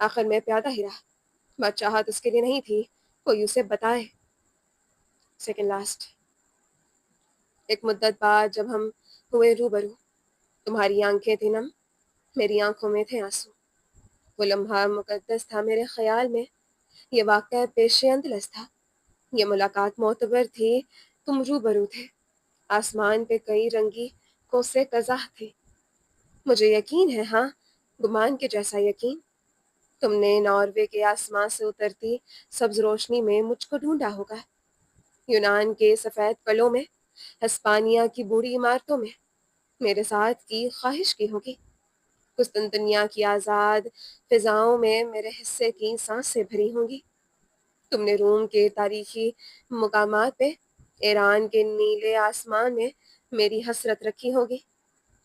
آخر میں پیادہ ہی رہا۔ بات چاہت اس کے لیے نہیں تھی کوئی اسے بتائے۔ Second last. ایک مدت بعد جب ہم ہوئے روبرو، تمہاری آنکھیں تھیں نم، میری آنکھوں میں تھے آنسو۔ وہ لمحہ مقدس تھا میرے خیال میں، یہ واقعہ پیش اندلس تھا، یہ ملاقات معتبر تھی، تم روبرو تھے، آسمان پہ کئی رنگی کوسے قزح تھے۔ مجھے یقین ہے، ہاں، گمان کے جیسا یقین، تم نے ناروے کے آسمان سے اترتی سبز روشنی میں مجھ کو ڈھونڈا ہوگا، یونان کے سفید قلعوں میں، ہسپانیہ کی بوڑھی عمارتوں میں میرے ساتھ کی خواہش کی ہوگی، قسطنطنیہ کی آزاد فضاؤں میں میرے حصے کی سانسیں بھری ہوں گی۔ تم نے روم کے تاریخی مقامات پہ، ایران کے نیلے آسمان میں میری حسرت رکھی ہوگی،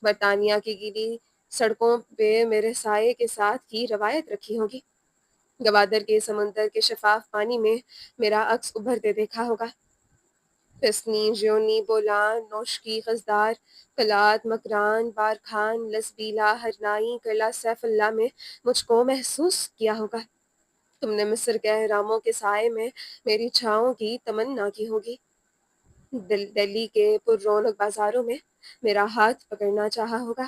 برطانیہ کی گیلی سڑکوں پہ میرے سائے کے ساتھ کی روایت رکھی ہوگی، گوادر کے سمندر کے شفاف پانی میں میرا عکس ابھرتے دیکھا ہوگا، پسنی، جیونی، بولان، نوشکی، قصدار، قلات، مکران، بارکھان، لسبیلا، ہرنائی، قلعہ سیف اللہ میں مجھ کو محسوس کیا ہوگا۔ تم نے مصر کے اہراموں کے سائے میں میری چھاؤں کی تمنا کی ہوگی، دلی کے پر رونق بازاروں میں میرا ہاتھ پکڑنا چاہا ہوگا،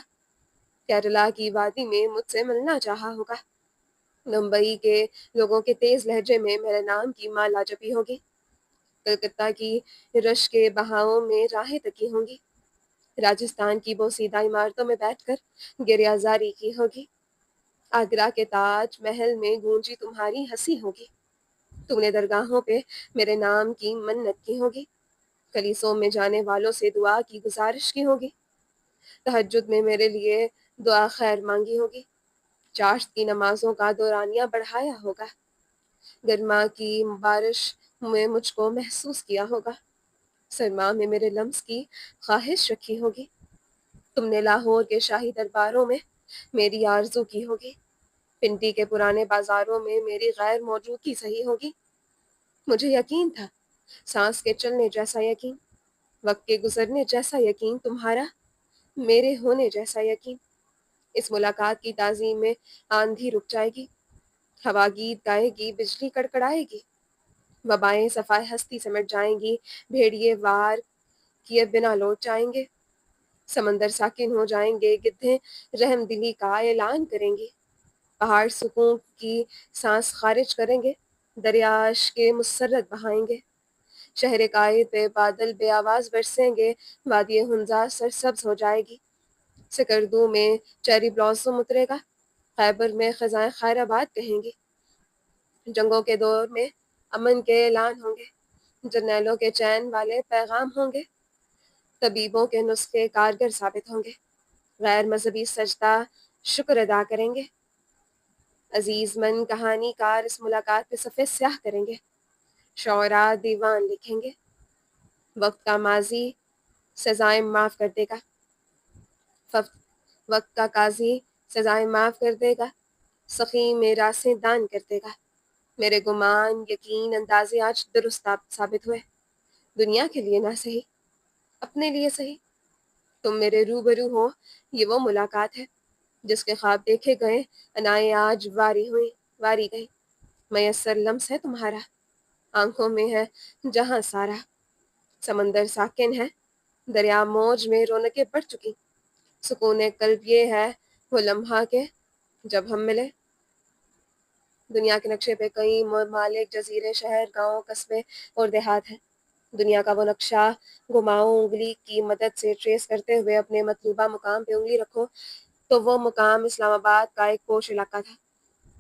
کیرلا کی وادی میں مجھ سے ملنا چاہا ہوگا، ممبئی کے لوگوں کے تیز لہجے میں میرے نام کی مالا جپی ہوگی، کلکتہ کی رش کے بہاؤں میں راہیں تکی ہوں گی، راجستھان کی بوسیدہ عمارتوں میں بیٹھ کر گریہ زاری کی ہوگی، آگرہ کے تاج محل میں گونجی تمہاری ہنسی ہوگی، تم نے درگاہوں پہ میرے نام کی منت کی ہوگی، کلیسوں میں جانے والوں سے دعا کی گزارش کی ہوگی، تہجد میں میرے لیے دعا خیر مانگی ہوگی، چاشت کی نمازوں کا دورانیہ بڑھایا ہوگا، گرما کی بارش میں مجھ کو محسوس کیا ہوگا، سرما میں میرے لمس کی خواہش رکھی ہوگی، تم نے لاہور کے شاہی درباروں میں میری آرزو کی ہوگی، پنڈی کے پرانے بازاروں میں میری غیر موجودگی صحیح ہوگی۔ مجھے یقین تھا، سانس کے چلنے جیسا یقین، وقت کے گزرنے جیسا یقین، تمہارا میرے ہونے جیسا یقین، اس ملاقات کی تعظیم میں آندھی رک جائے گی، ہوا گیت گائے گی، بجلی کڑکڑائے گی، وبائیں صفائے ہستی سمٹ جائیں گی، بھیڑیے وار کیے بنا لوٹ جائیں گے، سمندر ساکن ہو جائیں گے، گدھیں رحم دلی کا اعلان کریں گی، پہاڑ سکون کی سانس خارج کریں گے، دریا عشق کے مسرت بہائیں گے، شہر قائد پہ بادل بے آواز برسیں گے، وادی ہنزا سرسبز ہو جائے گی، سکردو میں چیری بلاسم اترے گا، خیبر میں خزائیں خیر آباد کہیں گی، جنگوں کے دور میں امن کے اعلان ہوں گے، جرنیلوں کے چین والے پیغام ہوں گے، طبیبوں کے نسخے کارگر ثابت ہوں گے، غیر مذہبی سجدہ شکر ادا کریں گے، عزیز من کہانی کار اس ملاقات پہ صفحے سیاہ کریں گے، شعراء دیوان لکھیں گے، وقت کا ماضی سزائیں معاف کر دے گا، وقت کا قاضی سزائیں معاف کر دے گا، سخی میں راسیں دان کر دے گا، میرے گمان یقین اندازے آج درست ثابت ہوئے، دنیا کے لیے نہ صحیح، اپنے لیے صحیح، تم میرے روبرو ہو، یہ وہ ملاقات ہے جس کے خواب دیکھے گئے، انائیں آج واری گئی، میسر لمس ہے تمہارا، آنکھوں میں ہے جہاں سارا، سمندر ساکن ہے، دریا موج میں رونقیں بڑھ چکی، سکون قلب یہ ہے وہ لمحہ کے جب ہم ملے۔ دنیا کے نقشے پہ کئی ممالک، جزیرے، شہر، گاؤں، قصبے اور دیہات ہیں، دنیا کا وہ نقشہ گھماؤ، انگلی کی مدد سے ٹریس کرتے ہوئے اپنے مطلوبہ مقام پہ انگلی رکھو تو وہ مقام اسلام آباد کا ایک پوش علاقہ تھا،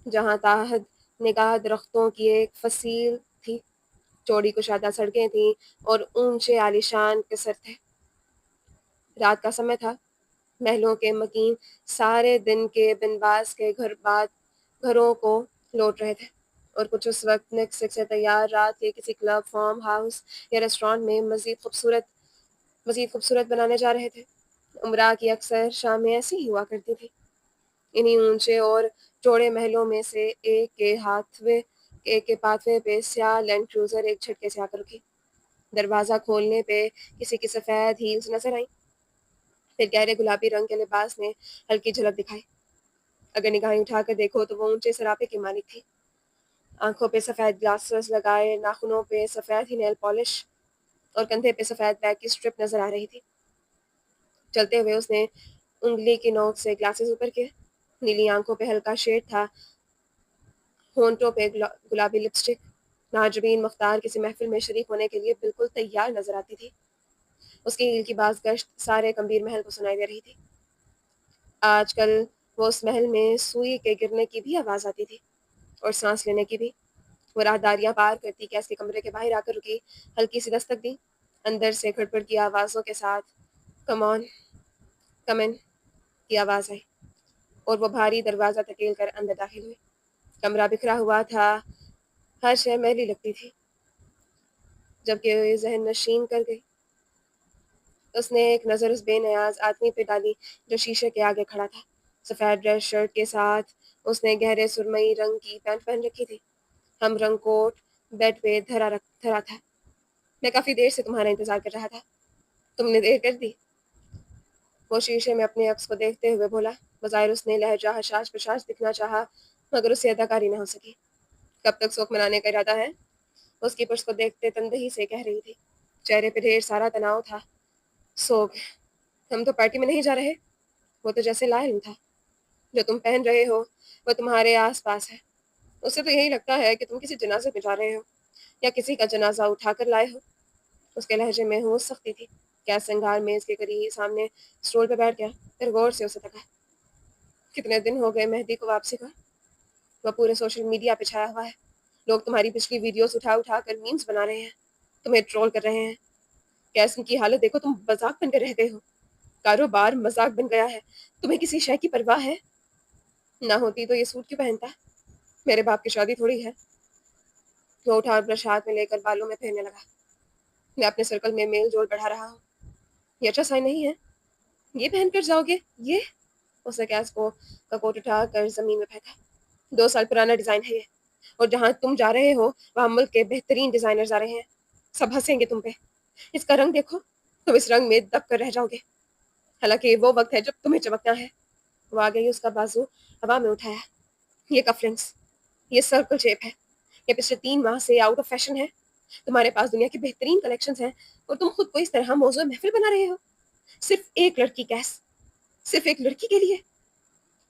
جہاں تاحد نگاہ درختوں کی ایک فصیل تھی، چوڑی کشادہ سڑکیں تھیں اور اونچے عالیشان قصر تھے، رات کا سمے تھا، محلوں کے مکین سارے دن کے بنواس کے گھروں کو لوٹ رہے تھے، اور کچھ اس وقت میکسک سے تیار رات کے کسی کلب، فارم ہاؤس یا ریسٹورانٹ میں مزید خوبصورت بنانے جا رہے تھے۔ عمرہ کی اکثر شامیں ایسی ہی ہوا کرتی تھی، انہی اونچے اور چوڑے محلوں میں سے ایک کے پاتوے پہ سیاہ لینڈ کروزر ایک جھٹکے سے آ کر رکی، دروازہ کھولنے پہ کسی کی سفید ہیلز نظر آئیں، پھر گہرے گلابی رنگ کے لباس نے ہلکی جھلک دکھائی، اگر نگاہیں اٹھا کر دیکھو تو وہ اونچے سراپے کی مالک تھی، آنکھوں پہ سفید گلاسز لگائے، ناخنوں پہ سفید ہی نیل پالش، اور کندھے پہ سفید بیگ کی اسٹرپ نظر آ رہی تھی۔ چلتے ہوئے اس نے انگلی کی نوک سے گلاسز اوپر کیے، نیلی آنکھوں پہ ہلکا شیڈ تھا، ہونٹوں پہ گلابی لپسٹک۔ ناجبین مختار کسی محفل میں شریک ہونے کے لیے بالکل تیار نظر آتی تھی۔ اس کی ہیل کی باز گشت سارے گمبھیر محل کو سنائی دے رہی تھی۔ آج کل وہ اس محل میں سوئی کے گرنے کی بھی آواز آتی تھی، اور سانس لینے کی بھی۔ وہ راہداریاں پار کرتی کیس کے کمرے کے باہر آ کر رکی، ہلکی سی دستک دی، اندر سے کھڑپڑ کی آوازوں کے ساتھ کم آن کم ان کی آواز آئی، اور وہ بھاری دروازہ دھکیل کر اندر داخل ہوئی۔ کمرہ بکھرا ہوا تھا، ہر شے میلی لگتی تھی، جبکہ وہ ذہن نشین کر گئی۔ اس نے ایک نظر اس بے نیاز آدمی پہ ڈالی جو شیشے کے آگے کھڑا تھا۔ سفید ڈریس شرٹ کے ساتھ اس نے گہرے سرمئی رنگ کی پینٹ پہن رکھی تھی۔ ہم رنگ کوٹ بیڈ پہ دھرا تھا۔ میں کافی دیر سے تمہارا انتظار کر رہا تھا، تم نے دیر کر دی۔ وہ شیشے میں اپنے عکس کو دیکھتے ہوئے بولا۔ بظاہر اس نے لہجہ حشاش پشاش دکھنا چاہا، مگر اس سے اداکاری نہ ہو سکی۔ کب تک سوگ منانے کا ارادہ ہے؟ اس کی پرس کو دیکھتے تندہی سے کہہ رہی تھی۔ چہرے پہ ڈھیر سارا تناؤ تھا۔ سوگ؟ ہم تو پارٹی میں نہیں جا رہے۔ وہ تو جیسے لا علم تھا۔ جو تم پہن رہے ہو وہ تمہارے آس پاس ہے، اسے تو یہی لگتا ہے کہ تم کسی جنازے پہ جا رہے ہو یا کسی کا جنازہ اٹھا کر لائے ہو۔ اس کے لہجے میں ہوش سختی تھی۔ کیا سنگھار میز کے قریب سامنے اسٹول پہ بیٹھ گیا، پھر غور سے اسے تکا۔ کتنے دن ہو گئے مہدی کو واپسی کا؟ وہ پورے سوشل میڈیا پہ چھایا ہوا ہے، لوگ تمہاری پچھلی ویڈیوز اٹھا اٹھا کر میمز بنا رہے ہیں، تمہیں ٹرول کر رہے ہیں۔ کیس ان کی حالت دیکھو، تم مذاق بن کر رہ گئے ہو، کاروبار مذاق بن گیا ہے، تمہیں کسی شے کی پرواہ ہے؟ نہ ہوتی تو یہ سوٹ کیوں پہنتا؟ میرے باپ کی شادی تھوڑی ہے۔ وہ اٹھا اور برش ہاتھ میں لے کر بالوں میں پھیرنے لگا۔ میں اپنے سرکل میں میل جول بڑھا رہا ہوں، یہ اچھا سائن نہیں ہے۔ یہ پہن کر جاؤ گے؟ یہ؟ اس نے کیس کو کا کوٹ اٹھا کر زمین میں پھینکا۔ 2 سال پرانا ڈیزائن ہے یہ، اور جہاں تم جا رہے ہو وہاں ملک کے بہترین ڈیزائنرز آ رہے ہیں، سب ہنسیں گے تم پہ۔ اس کا رنگ دیکھو، تم اس رنگ میں دب کر رہ جاؤ گے، حالانکہ یہ وہ وقت ہے جب تمہیں چمکنا ہے۔ وہ آ گئی، اس کا بازو ہوا میں اٹھایا۔ یہ کفلنگس، یہ سرکل شیپ ہے، یہ پچھلے 3 ماہ سے آؤٹ آف فیشن ہے۔ تمہارے پاس دنیا کی بہترین کلیکشنز ہیں، اور تم خود کو اس طرح موضوع محفل بنا رہے ہو، صرف ایک لڑکی کیس، صرف ایک لڑکی کے لیے۔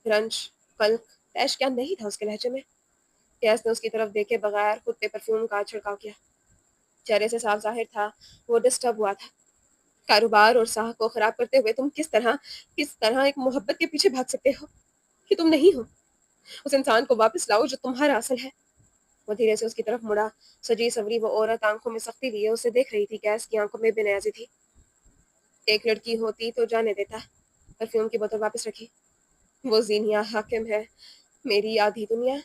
رنج، قلق، تیش کیا نہیں تھا اس کے لہجے میں۔ کیس نے اس کی طرف دیکھے بغیر خود پہ پرفیوم کا چھڑکاؤ کیا۔ چہرے سے صاف ظاہر تھا وہ ڈسٹرب ہوا تھا۔ کاروبار اور ساہ کو خراب کرتے ہوئے تم کس طرح ایک محبت کے پیچھے بھاگ سکتے ہو کہ تم نہیں ہو؟ اس انسان کو واپس لاؤ جو تمہارا اصل ہے۔ وہ دھیرے سے اس کی طرف مڑا۔ سجی سوری وہ عورت آنکھوں میں سختی لیے اسے دیکھ رہی تھی۔ کیس کی آنکھوں میں بے نیازی تھی۔ ایک لڑکی ہوتی تو جانے دیتا۔ پرفیوم کی بوتل واپس رکھی۔ وہ زینیا حاکم ہے، میری آدھی دنیا،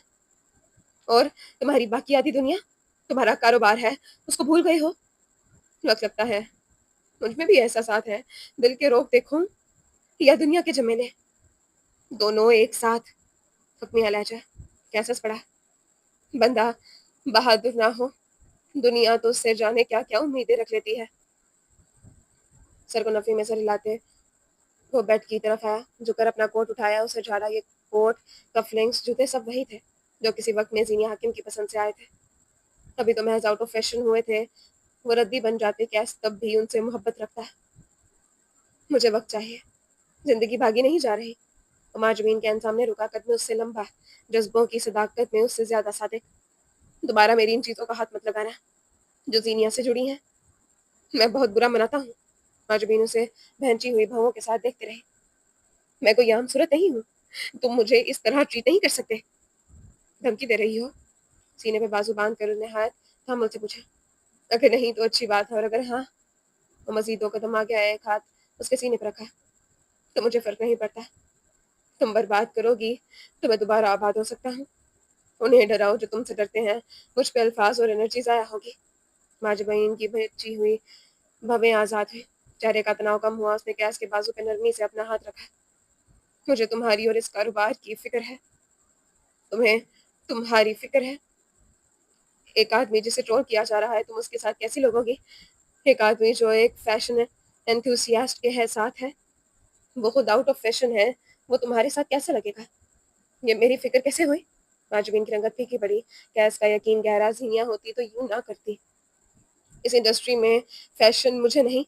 اور تمہاری باقی آدھی دنیا تمہارا کاروبار ہے، اس کو بھول گئے ہو؟ وقت لگتا ہے، مجھ میں بھی احساسات ہیں، دل کے روگ دیکھوں یا دنیا کے جمیلے، دونوں ایک ساتھ۔ حکمیہ لہجہ، کیسا پڑا؟ بندہ بہادر نہ ہو، دنیا تو اس سے جانے کیا کیا امیدیں رکھ لیتی ہے۔ سر کو نفی میں سر ہلاتے وہ بیڈ کی طرف آیا، جو کر اپنا کوٹ اٹھایا، اسے جھاڑا۔ یہ کوٹ، کفلنگس، جوتے سب وہی تھے جو کسی وقت میں زینیا حاکم کی پسند سے آئے تھے۔ ابھی تو محض آؤٹ آف فیشن ہوئے تھے، وہ ردی بن جاتے، کیس تب بھی ان سے محبت رکھتا ہے۔ مجھے وقت چاہیے، زندگی بھاگی نہیں جا رہی۔ ماجبین کے سامنے رکا، قد میں اس سے لمبا، جذبوں کی صداقت میں اس سے زیادہ صادق۔ دوبارہ میری ان چیزوں کا ہاتھ مت لگانا جو زینیا سے جڑی ہیں، میں بہت برا مناتا ہوں۔ ماجبین اسے بہنچی ہوئی بھووں کے ساتھ دیکھتے رہے۔ میں کوئی عام صورت نہیں ہوں، تم مجھے اس طرح ٹریٹ نہیں کر سکتے۔ دھمکی دے رہی ہو؟ سینے پہ بازو باندھ کر نہایت تحمل سے پوچھا۔ اگر نہیں تو اچھی بات ہے، اور اگر ہاں؟ وہ مزید 2 قدم آگے آئے، ایک ہاتھ اس کے سینے پہ رکھا۔ تو مجھے فرق نہیں پڑتا، تم برباد کرو گی تو میں دوبارہ آباد ہو سکتا ہوں۔ انہیں ڈراؤ جو تم سے ڈرتے ہیں، مجھ پہ الفاظ اور انرجی ضائع ہوگی۔ ماجبین کی بچی ہوئی بھویں آزاد ہوئی، چہرے کا تناؤ کم ہوا۔ اس نے کیس کے بازو پہ نرمی سے اپنا ہاتھ رکھا۔ مجھے تمہاری اور اس کاروبار کی فکر ہے، تمہیں تمہاری فکر ہے۔ ایک آدمی جسے ٹرول کیا جا رہا ہے، تم اس کے ساتھ کیسی لوگو گی؟ ایک آدمی جو ایک فیشن انتھوسیاسٹ کے ہے ساتھ ہے، وہ خود آؤٹ آف فیشن ہے، وہ تمہارے ساتھ کیسا لگے گا؟ یہ میری فکر کیسے ہوئی؟ معجبین کی رنگت پھیکی پڑی. کیس کا یقین گہرا زینیہ ہوتی تو یوں نہ کرتی. اس انڈسٹری میں فیشن مجھے نہیں،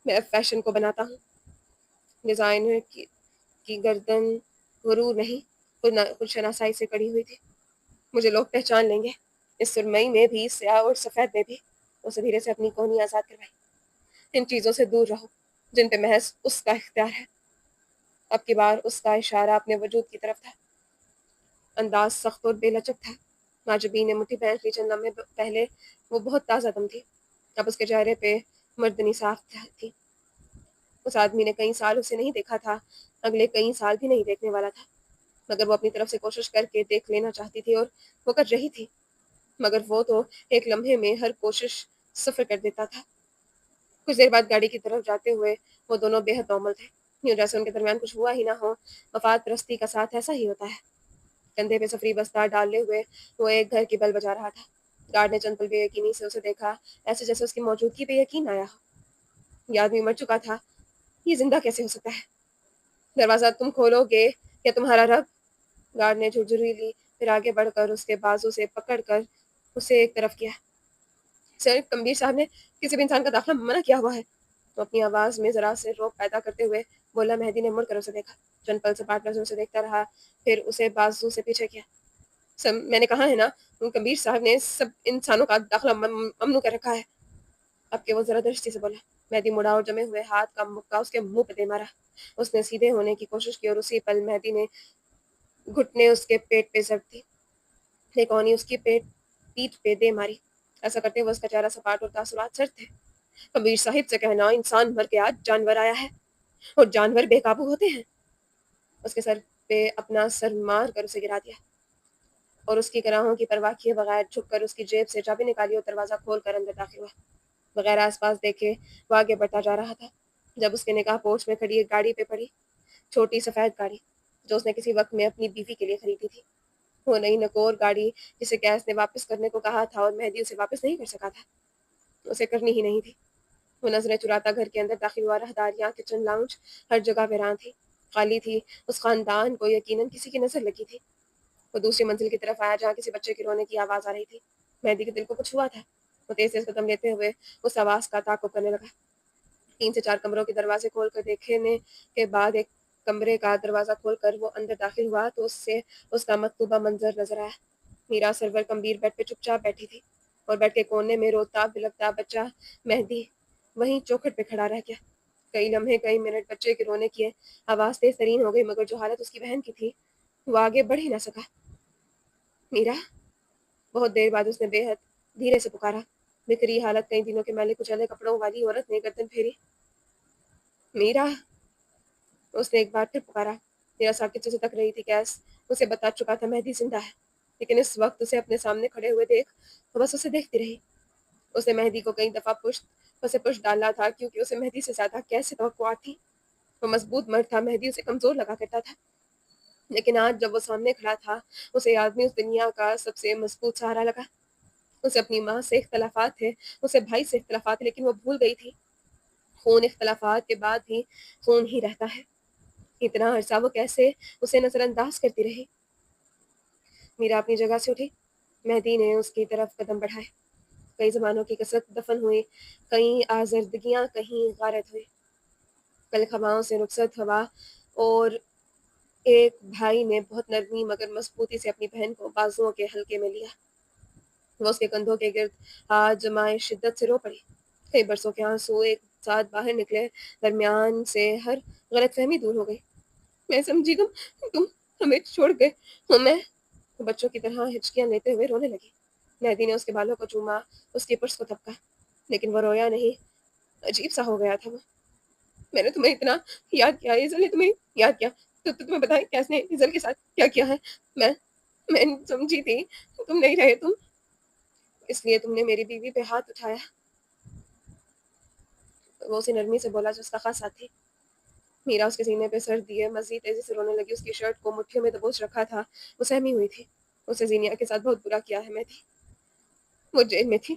میں فیشن کو بناتا ہوں. ڈیزائنر کی گردن غرور نہیں، خود شناسائی سے کڑی ہوئی تھی. مجھے لوگ پہچان لیں گے، اس سرمئی میں بھی، سیاہ اور سفید میں بھی. اسے دھیرے سے اپنی کونی آزاد کروائی. ان چیزوں سے دور رہو جن پہ محض اس کا اختیار ہے. اب کی بار اس کا اشارہ اپنے وجود کی طرف تھا. انداز سخت اور بے لچک تھا. معجبی نے مٹھی پہن لی. چند لمحے پہلے وہ بہت تازہ دم تھی، اب اس کے چہرے پہ مردنی صاف تھی. اس آدمی نے کئی سال اسے نہیں دیکھا تھا، اگلے کئی سال بھی نہیں دیکھنے والا تھا. مگر وہ اپنی طرف سے کوشش کر کے دیکھ لینا چاہتی تھی، اور وہ کر رہی تھی. مگر وہ تو ایک لمحے میں ہر کوشش صفر کر دیتا تھا. کچھ دیر بعد گاڑی کی طرف جاتے ہوئے وہ دونوں بے حد نارمل تھے، یوں جیسے ان کے درمیان کچھ ہوا ہی نہ ہو. مفاد پرستی کا ساتھ ایسا ہی ہوتا ہے. کندھے پہ سفری بستہ ڈالے ہوئے وہ ایک گھر کی بل بجا رہا تھا. گارڈ نے چند پل بے یقینی سے اسے دیکھا، ایسے جیسے اس کی موجودگی پہ یقین آیا ہو. یہ آدمی مر چکا تھا، یہ زندہ کیسے ہو سکتا ہے؟ دروازہ تم کھولو گے یا تمہارا رب؟ گارڈ نے جھرجھری لی، پھر آگے بڑھ کر اس کے بازو سے پکڑ کر اسے ایک طرف کیا. سر، کمبیر صاحب نے کسی بھی انسان کا داخلہ منع کیا ہوا ہے. تو اپنی آواز میں ذرا سے روک پیدا کرتے ہوئے بولا. مہدی نے مڑ کر اسے دیکھا، چند پل سپاٹ نظروں سے دیکھتا رہا، پھر اسے بازو سے پیچھے کیا. سر، میں نے کہا ہے نا، کبیر صاحب نے سب انسانوں کا داخلہ ممنوع کر رکھا ہے. اب کہ وہ ذرا درستی سے بولا. مہدی مڑا اور جمے ہوئے ہاتھ کا مکہ اس کے منہ پہ دے مارا. اس نے سیدھے ہونے کی کوشش کی اور اسی پل مہدی نے گھٹنے اس کے پیٹ پہ ضرب دی. ایک کونی اس کی پیٹھ پہ دے ماری. ایسا کرتے ہوئے اس کا چہرہ سپاٹ اور تاثرات سر تھے. کبیر صاحب سے کہنا انسان مر گیا، جانور آیا ہے، اور جانور بے قابو ہوتے ہیں. اس کے سر پہ اپنا سر مار کر اسے گرا دیا، اور اس کی گراہوں کی پرواہ کیے بغیر جھک کر اس کی جیب سے چابی نکالی اور دروازہ کھول کر اندر داخل ہوا. بغیر آس پاس دیکھے وہ آگے بڑھتا جا رہا تھا. جب اس کے نگاہ پورچ میں کھڑی ایک گاڑی پہ پڑی، چھوٹی سفید گاڑی جو اس نے کسی وقت میں اپنی بیوی کے لیے خریدی تھی. وہ نئی نکور گاڑی جسے کیس نے واپس کرنے کو کہا تھا اور مہدی اسے واپس نہیں کر سکا تھا، اسے کرنی ہی نہیں تھی. وہ نظریں چراتا گھر کے اندر داخل ہوا. راہداریاں، کچن، لاؤنج، ہر جگہ ویران تھی، خالی تھی. اس خاندان کو یقیناً کسی کی نظر لگی تھی. وہ دوسری منزل کی طرف آیا جہاں کسی بچے کے رونے کی آواز آ رہی تھی. مہدی کے دل کو کچھ ہوا تھا. وہ تیز تیز قدم لیتے ہوئے اس آواز کا تعاقب کرنے لگا. 3 سے 4 کمروں کے دروازے کھول کر دیکھنے کے بعد ایک کمرے کا دروازہ کھول کر وہ اندر داخل ہوا تو اس کا مطلوبہ منظر نظر آیا. میرا سرور کمبیر بیڈ پہ چپ چاپ بیٹھی تھی، اور بیڈ کے کونے میں روتا بلکتا بچہ مہدی وہیں چوکھٹ پہ کھڑا رہ گیا. کئی لمحے، کئی منٹ بچے کے رونے کی آواز تیز ترین ہو گئی، مگر جو حالت اس کی بہن کی تھی وہ آگے بڑھ ہی نہ سکا. میرا. بہت دیر بعد اس نے بے حد دھیرے سے پکارا. بکھری حالت، کئی دنوں کے میلے کچیلے کپڑوں والی عورت نے گردن پھیری. میرا. اس نے ایک بار پھر پکارا. میرا ساکت سے تک رہی تھی. کیس اسے بتا چکا تھا مہدی زندہ ہے، لیکن اس وقت اسے اپنے سامنے کھڑے ہوئے دیکھ تو بس اسے دیکھتی رہی. اس نے مہدی کو کئی دفعہ پشت ڈالا تھا، کیونکہ اسے مہدی سے زیادہ کیسے توقعات تھی. وہ مضبوط مرد تھا، مہدی اسے کمزور لگا کرتا تھا. لیکن آج جب وہ سامنے کھڑا تھا، اسے آدمی اس دنیا کا سب سے مضبوط سہارا لگا. اسے اپنی ماں سے اختلافات تھے، اسے بھائی سے اختلافات تھے، لیکن وہ بھول گئی تھی خون اختلافات کے بعد بھی خون ہی رہتا ہے. اتنا عرصہ وہ کیسے اسے نظر انداز کرتی رہی. میرا اپنی جگہ سے اٹھی. مہدی نے اس کی طرف قدم بڑھائے. کئی زمانوں کی کثرت دفن ہوئی، کئی آزردگیاں، کہیں غارت ہوئی. کل خواؤں سے رخصت ہوا اور ایک بھائی نے بہت نرمی مگر مضبوطی سے اپنی بہن کو بازوؤں کے حلقے میں لیا. وہ اس کے کندھوں کے گرد ہاتھ جمائے شدت سے رو پڑی. کئی برسوں کے آنسو ایک ساتھ باہر نکلے، درمیان سے ہر غلط فہمی دور ہو گئی. میں سمجھی تم ہمیں چھوڑ گئے. میں بچوں کی طرح ہچکیاں لیتے ہوئے رونے لگی. مہدی نے اس کے بالوں کو چوما، اس کی پرس کو تھپکا، لیکن وہ رویا نہیں. عجیب سا ہو گیا تھا وہ. میں نے تمہیں اتنا یاد کیا، ایزل نے تمہیں یاد کیا، تو تمہیں بتائیں کیس نے ایزل کے ساتھ کیا کیا ہے. میں میں سمجھی تھی تم نہیں رہے، اس لیے تم نے میری بیوی پہ ہاتھ اٹھایا. وہ اسے نرمی سے بولا جو اس کا خاص ساتھی. میرا اس کے سینے پہ سر دیے مزید تیزی سے رونے لگی. اس کی شرٹ کو مٹھیوں میں دبوچ رکھا تھا، وہ سہمی ہوئی تھی. اسے زینیا کے ساتھ بہت برا کیا ہے. میں تھی، وہ جیل میں تھی،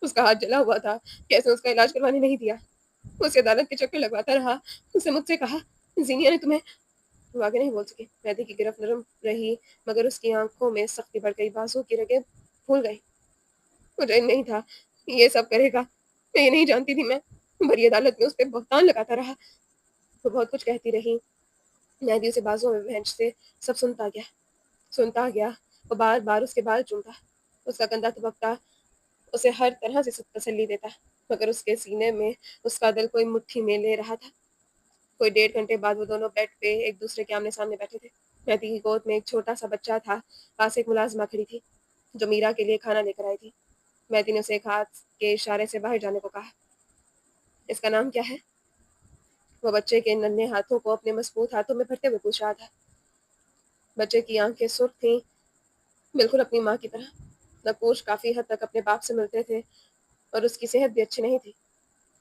اس کا ہاتھ جلا ہوا تھا، کیسے اس کا علاج کروانے نہیں دیا. اسے عدالت کے چکر لگواتا رہا. اسے مجھ سے کہا زینیا نے تمہیں وہ آگے نہیں بول سکی۔ مہدی کی گرفت نرم رہی مگر اس کی آنکھوں میں سختی بڑھ گئی، بازو کی رگیں پھول گئی۔ مجھے نہیں تھا یہ سب کرے گا، میں یہ نہیں جانتی تھی۔ میں بڑی عدالت میں اس پہ بہتان لگاتا رہا۔ وہ بہت کچھ کہتی رہی۔ مہدی اسے بازو میں بھینچ سے سب سنتا گیا۔ وہ بار بار اس کے بال چومتا، اس کا کندھا دبکتا، اسے ہر طرح سے تسلی دیتا، مگر اس کے سینے میں اس کا دل کوئی مٹھی میں لے رہا تھا۔ کوئی 1.5 گھنٹے بعد وہ دونوں بیڈ پہ ایک دوسرے کے آمنے سامنے بیٹھے تھے۔ مہدی کی گود میں ایک چھوٹا سا بچہ تھا، پاس ایک ملازمہ کھڑی تھی جو میرا کے لیے کھانا لے کر آئی تھی۔ مہدی نے اسے ایک ہاتھ کے اشارے سے باہر جانے کو کہا۔ اس کا نام کیا ہے؟ وہ بچے کے ننھے ہاتھوں کو اپنے مضبوط ہاتھوں میں بھرتے ہوئے پوچھ رہا تھا۔ بچے کی آنکھیں سرخ تھیں، بالکل اپنی ماں کی طرح۔ نقوش کافی حد تک اپنے باپ سے ملتے تھے اور اس کی صحت بھی اچھی نہیں تھی۔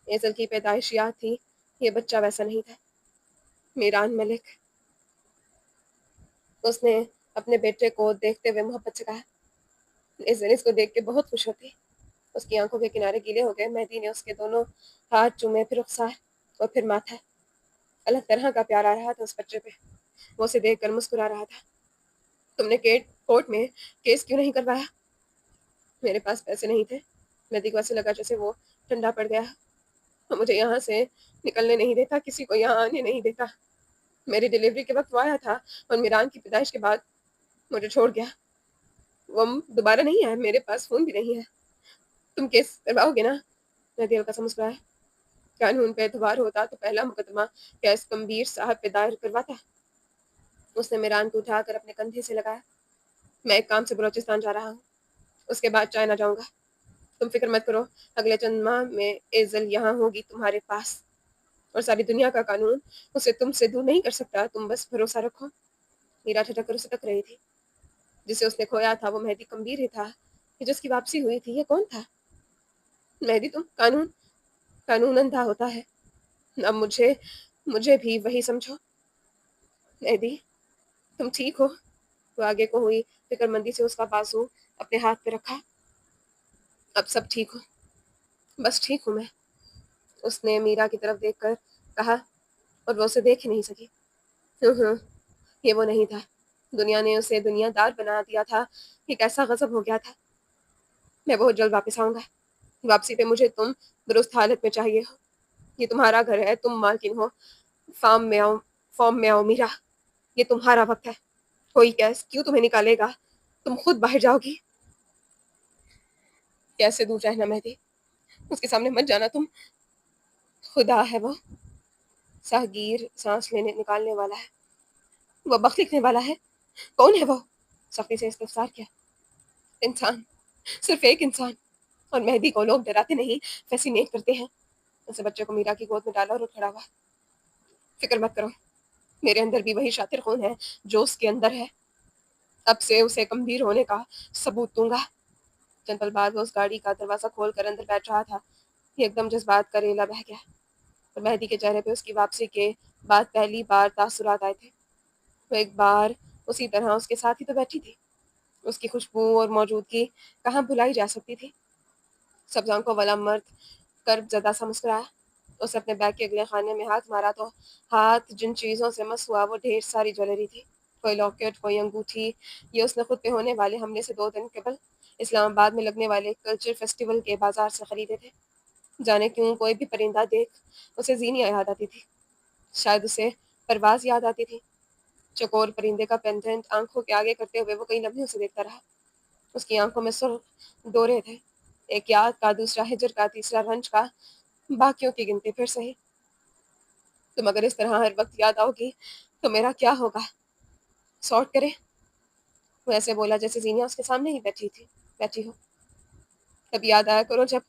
ایزل کی پیدائش یاد تھی، یہ بچہ ویسا نہیں تھا۔ میران ملک، اس نے اپنے بیٹے کو دیکھتے ہوئے محبت سے کہا۔ ایزل اس کو دیکھ کے بہت خوش ہوتی۔ اس کی آنکھوں کے کنارے گیلے ہو گئے۔ مہدی نے اس کے دونوں ہاتھ چومے، پھر رخسار اور پھر ماتھا۔ الگ طرح کا پیار آ رہا تھا اس بچے پہ۔ وہ اسے دیکھ کر مسکرا رہا تھا۔ تم نے کورٹ میں کیس کیوں نہیں کروایا؟ میرے پاس پیسے نہیں تھے۔ مہدی کو ایسے لگا جیسے وہ ٹھنڈا پڑ گیا۔ وہ مجھے یہاں سے نکلنے نہیں دیتا، کسی کو یہاں آنے نہیں دیتا۔ میری ڈیلیوری کے وقت وہ آیا تھا اور میران کی پیدائش کے بعد مجھے چھوڑ گیا۔ وہ دوبارہ نہیں آیا، میرے پاس فون بھی نہیں ہے۔ تم کیس کرواؤ گے نا؟ مہدی ہلکا سا مسکرایا۔ قانون پہ اعتبار ہوتا تو پہلا مقدمہ کیس کمبیر صاحب پہ دائر کرواتا۔ اس نے میران کو اٹھا کر اپنے کندھے سے لگایا۔ میں ایک کام سے بلوچستان جا رہا ہوں، اس کے بعد چائنا جاؤں گا۔ تم فکر مت کرو، اگلے چند ماہ میں ایزل یہاں ہوگی تمہارے پاس، اور ساری دنیا کا قانون اسے تم سے دور نہیں کر سکتا۔ تم بس بھروسہ رکھو۔ میرا ٹھٹک کر اسے تک رہی تھی۔ جسے اس نے کھویا تھا وہ مہدی کمبیر ہی تھا کہ جس کی واپسی ہوئی تھی۔ یہ کون تھا؟ مہدی، تم قانون اندھا ہوتا ہے، اب مجھے بھی وہی سمجھو۔ مہدی، تم ٹھیک ہو؟ وہ آگے کو ہوئی، فکر مندی سے اس کا بازو اپنے ہاتھ پہ رکھا۔ اب سب ٹھیک ہو؟ بس ٹھیک ہوں میں، اس نے میرا کی طرف دیکھ کر کہا، اور وہ اسے دیکھ ہی نہیں سکی۔ ہوں، یہ وہ نہیں تھا۔ دنیا نے اسے دنیا دار بنا دیا تھا۔ یہ کیسا غضب ہو گیا تھا۔ میں بہت جلد واپس آؤں گا۔ واپسی پہ مجھے تم درست حالت میں چاہیے ہو۔ یہ تمہارا گھر ہے، تم مالکن ہو۔ فارم میں آؤ میرا، یہ تمہارا وقت ہے۔ کوئی کیس کیوں تمہیں نکالے گا؟ تم خود باہر جاؤ گی۔ کیسے دور رہنا مہدی، اس کے سامنے مت جانا تم۔ خدا ہے وہ، ساہگیر سانس نکالنے والا ہے، وہ بخت لکھنے والا ہے۔ کون ہے وہ؟ سختی سے استفسار کیا۔ انسان، صرف ایک انسان، اور مہدی کو لوگ ڈراتے نہیں، فیسینیٹ کرتے ہیں۔ اسے بچے کو میرا کی گود میں ڈالا اور اٹھ کھڑا ہوا۔ فکر مت کرو، میرے اندر بھی وہی شاطر خون ہے جو اس کے اندر ہے۔ اب سے اسے کمبیر ہونے کا ثبوت دوں گا۔ چند پل بعد وہ اس گاڑی کا دروازہ کھول کر اندر بیٹھ رہا تھا۔ یہ ایک دم جذبات کا ریلا بہہ گیا، اور مہدی کے چہرے پہ اس کی واپسی کے بعد پہلی بار تاثرات آئے تھے۔ وہ ایک بار اسی طرح اس کے ساتھ ہی تو بیٹھی تھی۔ اس کی خوشبو اور موجودگی کہاں بھلائی جا سکتی تھی؟ سبز آنکھوں والا مرد کرب زدہ سا مسکرایا۔ اس نے اپنے بیگ کے اگلے خانے میں ہاتھ مارا تو ہاتھ جن چیزوں سے مس ہوا وہ ڈھیر ساری جویلری تھی۔ کوئی لاکٹ، کوئی انگوٹھی۔ یہ اس نے خود پہ ہونے والے حملے سے 2 دن قبل اسلام آباد میں لگنے والے کلچر فیسٹیول کے بازار سے خریدے تھے۔ جانے کیوں کوئی بھی پرندہ دیکھ اسے زینیا یاد آتی تھی، شاید اسے پرواز یاد آتی تھی۔ چکور پرندے کا پینڈنٹ آنکھوں کے آگے کرتے ہوئے وہ کئی لمحے اسے دیکھتا رہا۔ اس کی آنکھوں میں سرخ ڈورے تھے، ایک یاد کا، دوسرا ہجر کا، تیسرا رنج کا، باقیوں کی گنتی پھر صحیح۔ تم اگر اس طرح ہر وقت یاد آؤ گی تو میرا کیا ہوگا؟ سارٹ کرے؟ وہ ایسے بولا جیسے زینیا اس کے سامنے ہی بیٹھی ہو۔ کب یاد آیا کرو جب،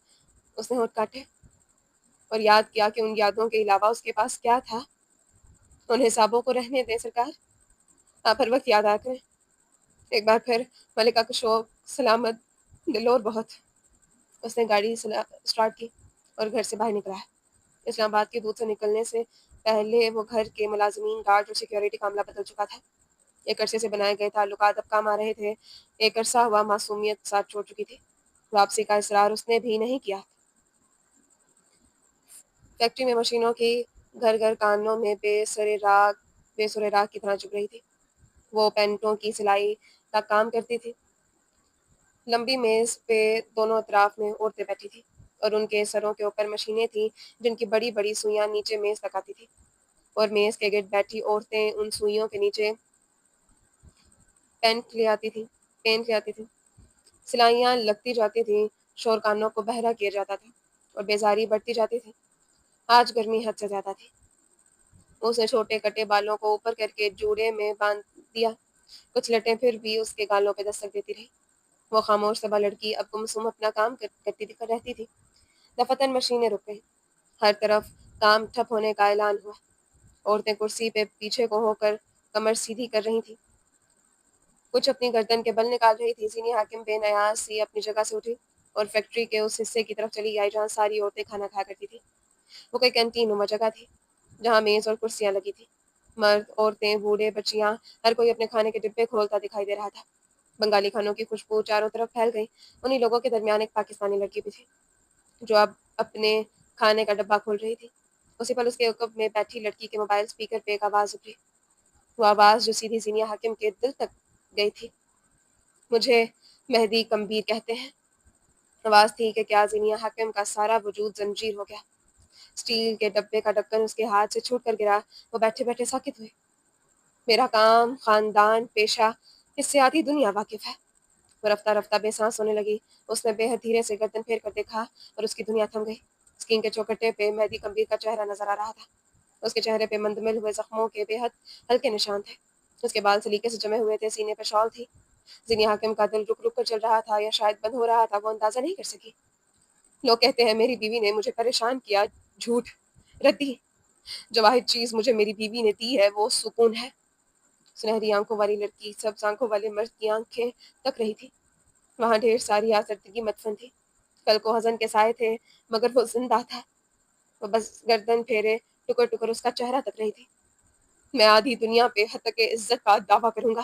اس نے ہونٹ کاٹے، اور یاد کیا کہ ان یادوں کے علاوہ اس کے پاس کیا تھا۔ ان حسابوں کو رہنے دیں سرکار، آپ ہر وقت یاد آیا کریں۔ ایک بار پھر ملکہ کو شوق سلامت دلور بہت۔ اس نے گاڑی سٹارٹ کی اور گھر سے باہر نکلا۔ اسلام آباد کے دودھ سے نکلنے سے پہلے وہ گھر کے ملازمین، گارڈ اور سیکیورٹی کا عملہ بدل چکا تھا۔ ایک عرصے سے بنائے گئے تعلقات اب کام آ رہے تھے۔ ایک عرصہ ہوا معصومیت ساتھ چھوڑ چکی تھی۔ واپسی کا اصرار اس نے بھی نہیں کیا۔ فیکٹری میں مشینوں کی گھر گھر کانوں میں بے سرے راگ بے سر راہ کی طرح چپ رہی تھی۔ وہ پینٹوں کی سلائی کا کام کرتی تھی۔ لمبی میز پہ دونوں اطراف میں عورتیں بیٹھی تھیں اور ان کے سروں کے اوپر مشینیں تھیں جن کی بڑی بڑی سوئیاں نیچے میز تک آتی تھیں، اور میز کے گرد بیٹھی عورتیں ان سوئیوں کے نیچے پینٹ لے آتی تھیں۔ سلائیاں لگتی جاتی تھیں، شور کانوں کو بہرا کیا جاتا تھا اور بیزاری بڑھتی جاتی تھی۔ آج گرمی حد سے زیادہ تھی۔ اس نے چھوٹے کٹے بالوں کو اوپر کر کے جوڑے میں باندھ دیا۔ کچھ لٹیں پھر بھی اس کے گالوں پہ دستک دیتی رہی۔ وہ خاموش صبا لڑکی اب گمسم اپنا کام رہتی تھی۔ دفتر مشینیں رک گئی۔ ہر طرف کام ٹھپ ہونے کا اعلان ہوا۔ عورتیں کرسی پہ پیچھے کو ہو کر کمر سیدھی کر رہی تھیں، کچھ اپنی گردن کے بل نکال رہی تھی۔ زینی حاکم بے نیاز سی اپنی جگہ سے اٹھی اور فیکٹری کے اس حصے کی طرف چلی آئی جہاں ساری عورتیں کھانا کھایا کرتی تھی۔ وہ کوئی کینٹین نما جگہ تھی جہاں میز اور کرسیاں لگی تھیں۔ مرد، عورتیں، بوڑھے، بچیاں، ہر کوئی اپنے کھانے کے ڈبے کھولتا دکھائی دے رہا تھا۔ بنگالی کھانوں کی خوشبو چاروں طرف پھیل گئی۔ انہی لوگوں کے درمیان ایک پاکستانی لڑکی بھی تھی جو اب اپنے کھانے کا ڈبہ کھول رہی تھی۔ اسی پل اس کے عقب میں بیٹھی لڑکی کے موبائل اسپیکر پہ ایک آواز ابھری، وہ آواز جو سیدھی زینیہ حاکم کے دل تک گئی تھی۔ مجھے مہدی کمبیر کہتے ہیں۔ آواز تھی کہ کیا زینیہ حاکم کا سارا وجود زنجیر ہو گیا۔ اسٹیل کے ڈبے کا ڈھکن اس کے ہاتھ سے چھوٹ کر گرا۔ وہ بیٹھے بیٹھے ساکت ہوئے۔ میرا کام، خاندان، پیشہ، اس سے آدھی دنیا واقف ہے۔ وہ رفتہ رفتہ بے سانس ہونے لگی۔ اس نے بے حد دھیرے سے گردن پھیر کر دیکھا اور اس کی دنیا تھم گئی۔ اسکرین کے چوکھٹے پہ مہدی کمبیر کا چہرہ نظر آ رہا تھا۔ اس کے چہرے پہ مندمل ہوئے زخموں کے بے حد ہلکے نشان تھے۔ اس کے بال سلیقے سے جمے ہوئے تھے، سینے پہ شال تھی۔ زینی حاکم کا دل رک رک کر چل رہا تھا یا شاید بند ہو رہا تھا، وہ اندازہ نہیں کر سکی۔ لوگ کہتے ہیں میری بیوی نے مجھے پریشان کیا، جھوٹ، ردی۔ جو واحد چیز مجھے میری بیوی نے دی ہے وہ سکون ہے۔ سنہری آنکھوں والی لڑکی سبز آنکھوں والے مرد کی آنکھیں تک رہی تھی۔ وہاں ڈھیر ساری آزردگی مدفن تھی۔ کل کو حزن کے سائے تھے مگر وہ زندہ تھا۔ وہ بس گردن پھیرے ٹکر ٹکر اس کا چہرہ تک رہی تھی۔ میں آدھی دنیا پہ حتق عزت کا دعویٰ کروں گا۔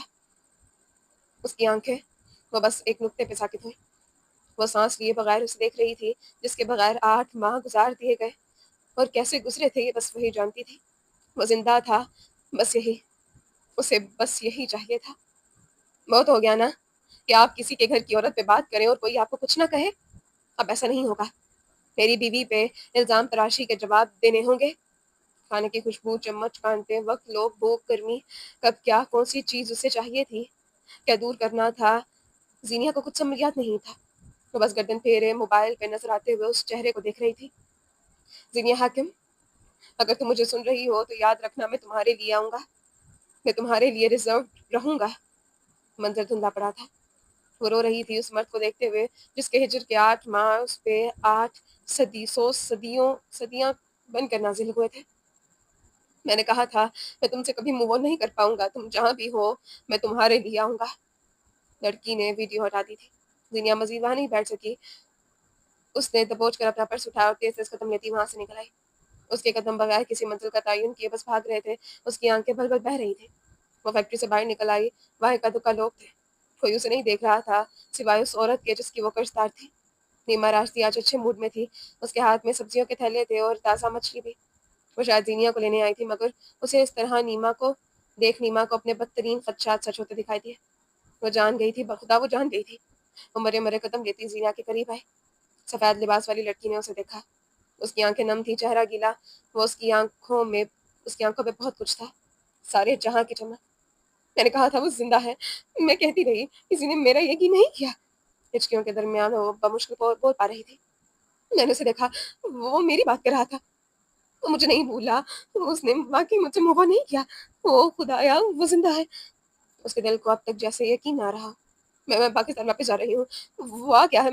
اس کی آنکھیں، وہ بس ایک نقطے پہ ساکت ہوئی۔ وہ سانس لیے بغیر اسے دیکھ رہی تھی جس کے بغیر 8 ماہ گزار دیے گئے، اور کیسے گزرے تھے یہ بس وہی جانتی تھی۔ وہ زندہ تھا، بس یہی، اسے بس یہی چاہیے تھا۔ بہت ہو گیا نا کہ آپ کسی کے گھر کی عورت پہ بات کریں اور کوئی آپ کو کچھ نہ کہے۔ اب ایسا نہیں ہوگا۔ میری بیوی پہ الزام تراشی کے جواب دینے ہوں گے۔ کھانے کی خوشبو چمچ کانتے وقت لوگ، بھوک، گرمی، کب کیا کون سی چیز اسے چاہیے تھی، کیا دور کرنا تھا، زینیہ کو کچھ سمجھ یاد نہیں تھا۔ وہ بس گردن پھیرے موبائل پہ نظر آتے ہوئے اس چہرے کو دیکھ رہی تھی۔ زینیہ حاکم، اگر تم مجھے سن رہی ہو تو یاد رکھنا میں تمہارے لیے آؤں گا، میں تمہارے لیے ریزرو رہوں گا۔ منظر دھندلا پڑا تھا۔ وہ رو رہی تھی اس مرد کو دیکھتے ہوئے جس کے ہجر کے 8 ماہ اس پہ 8 صدیاں بن کر نازل ہوئے تھے۔ میں نے کہا تھا میں تم سے کبھی موو نہیں کر پاؤں گا، تم جہاں بھی ہو میں تمہارے لیے آؤں گا۔ لڑکی نے ویڈیو ہٹا دی تھی۔ دنیا مزید وہاں نہیں بیٹھ سکی۔ اس نے دبوچ کر اپنا پرس اٹھایا اور تیز تیز قدم لیتی وہاں سے نکل آئی۔ اس کے قدم بغیر کسی منزل کا تعین کیے بس بھاگ رہے تھے۔ اس کی آنکھیں بھل بھل بہہ رہی تھیں۔ وہ فیکٹری سے باہر نکل آئی۔ وہاں اکا دکا لوگ تھے۔ کوئی اسے نہیں دیکھ رہا تھا سوائے اس عورت کے جس کی وہ قرض دار تھی۔ نیما راشتی آج اچھے موڈ میں تھی۔ اس کے ہاتھ میں سبزیوں کے تھیلے تھے اور تازہ مچھلی بھی۔ وہ شاید زینیہ کو لینے آئی تھی مگر اسے اس طرح نیما کو اپنے بدترین خدشات سچ ہوتے دکھائی دیے۔ وہ جان گئی تھی، بخدا وہ جان گئی تھی۔ وہ مرے مرے قدم لیتی زینیہ کے قریب آئی۔ سفید لباس والی لڑکی نے اسے دیکھا۔ اس کی آنکھیں نم تھی، چہرہ گیلا۔ وہ اس کی آنکھوں پہ بہت کچھ تھا، سارے جہاں کی چمک۔ میں نے کہا تھا وہ زندہ ہے، میں کہتی رہی، کسی نے میرا یقین نہیں کیا۔ ہچکیوں کے درمیان وہ بمشکل بول پا رہی تھی۔ میں نے اسے دیکھا، وہ میری بات کر رہا تھا، وہ مجھے نہیں بھولا، اس نے واقعی مجھ سے موو نہیں کیا۔ او خدایا، وہ زندہ ہے۔ اس کے دل کو اب تک جیسے یقین نہ رہا۔ میں پاکستان واپس جا رہی ہوں۔ وہ آ گیا ہے،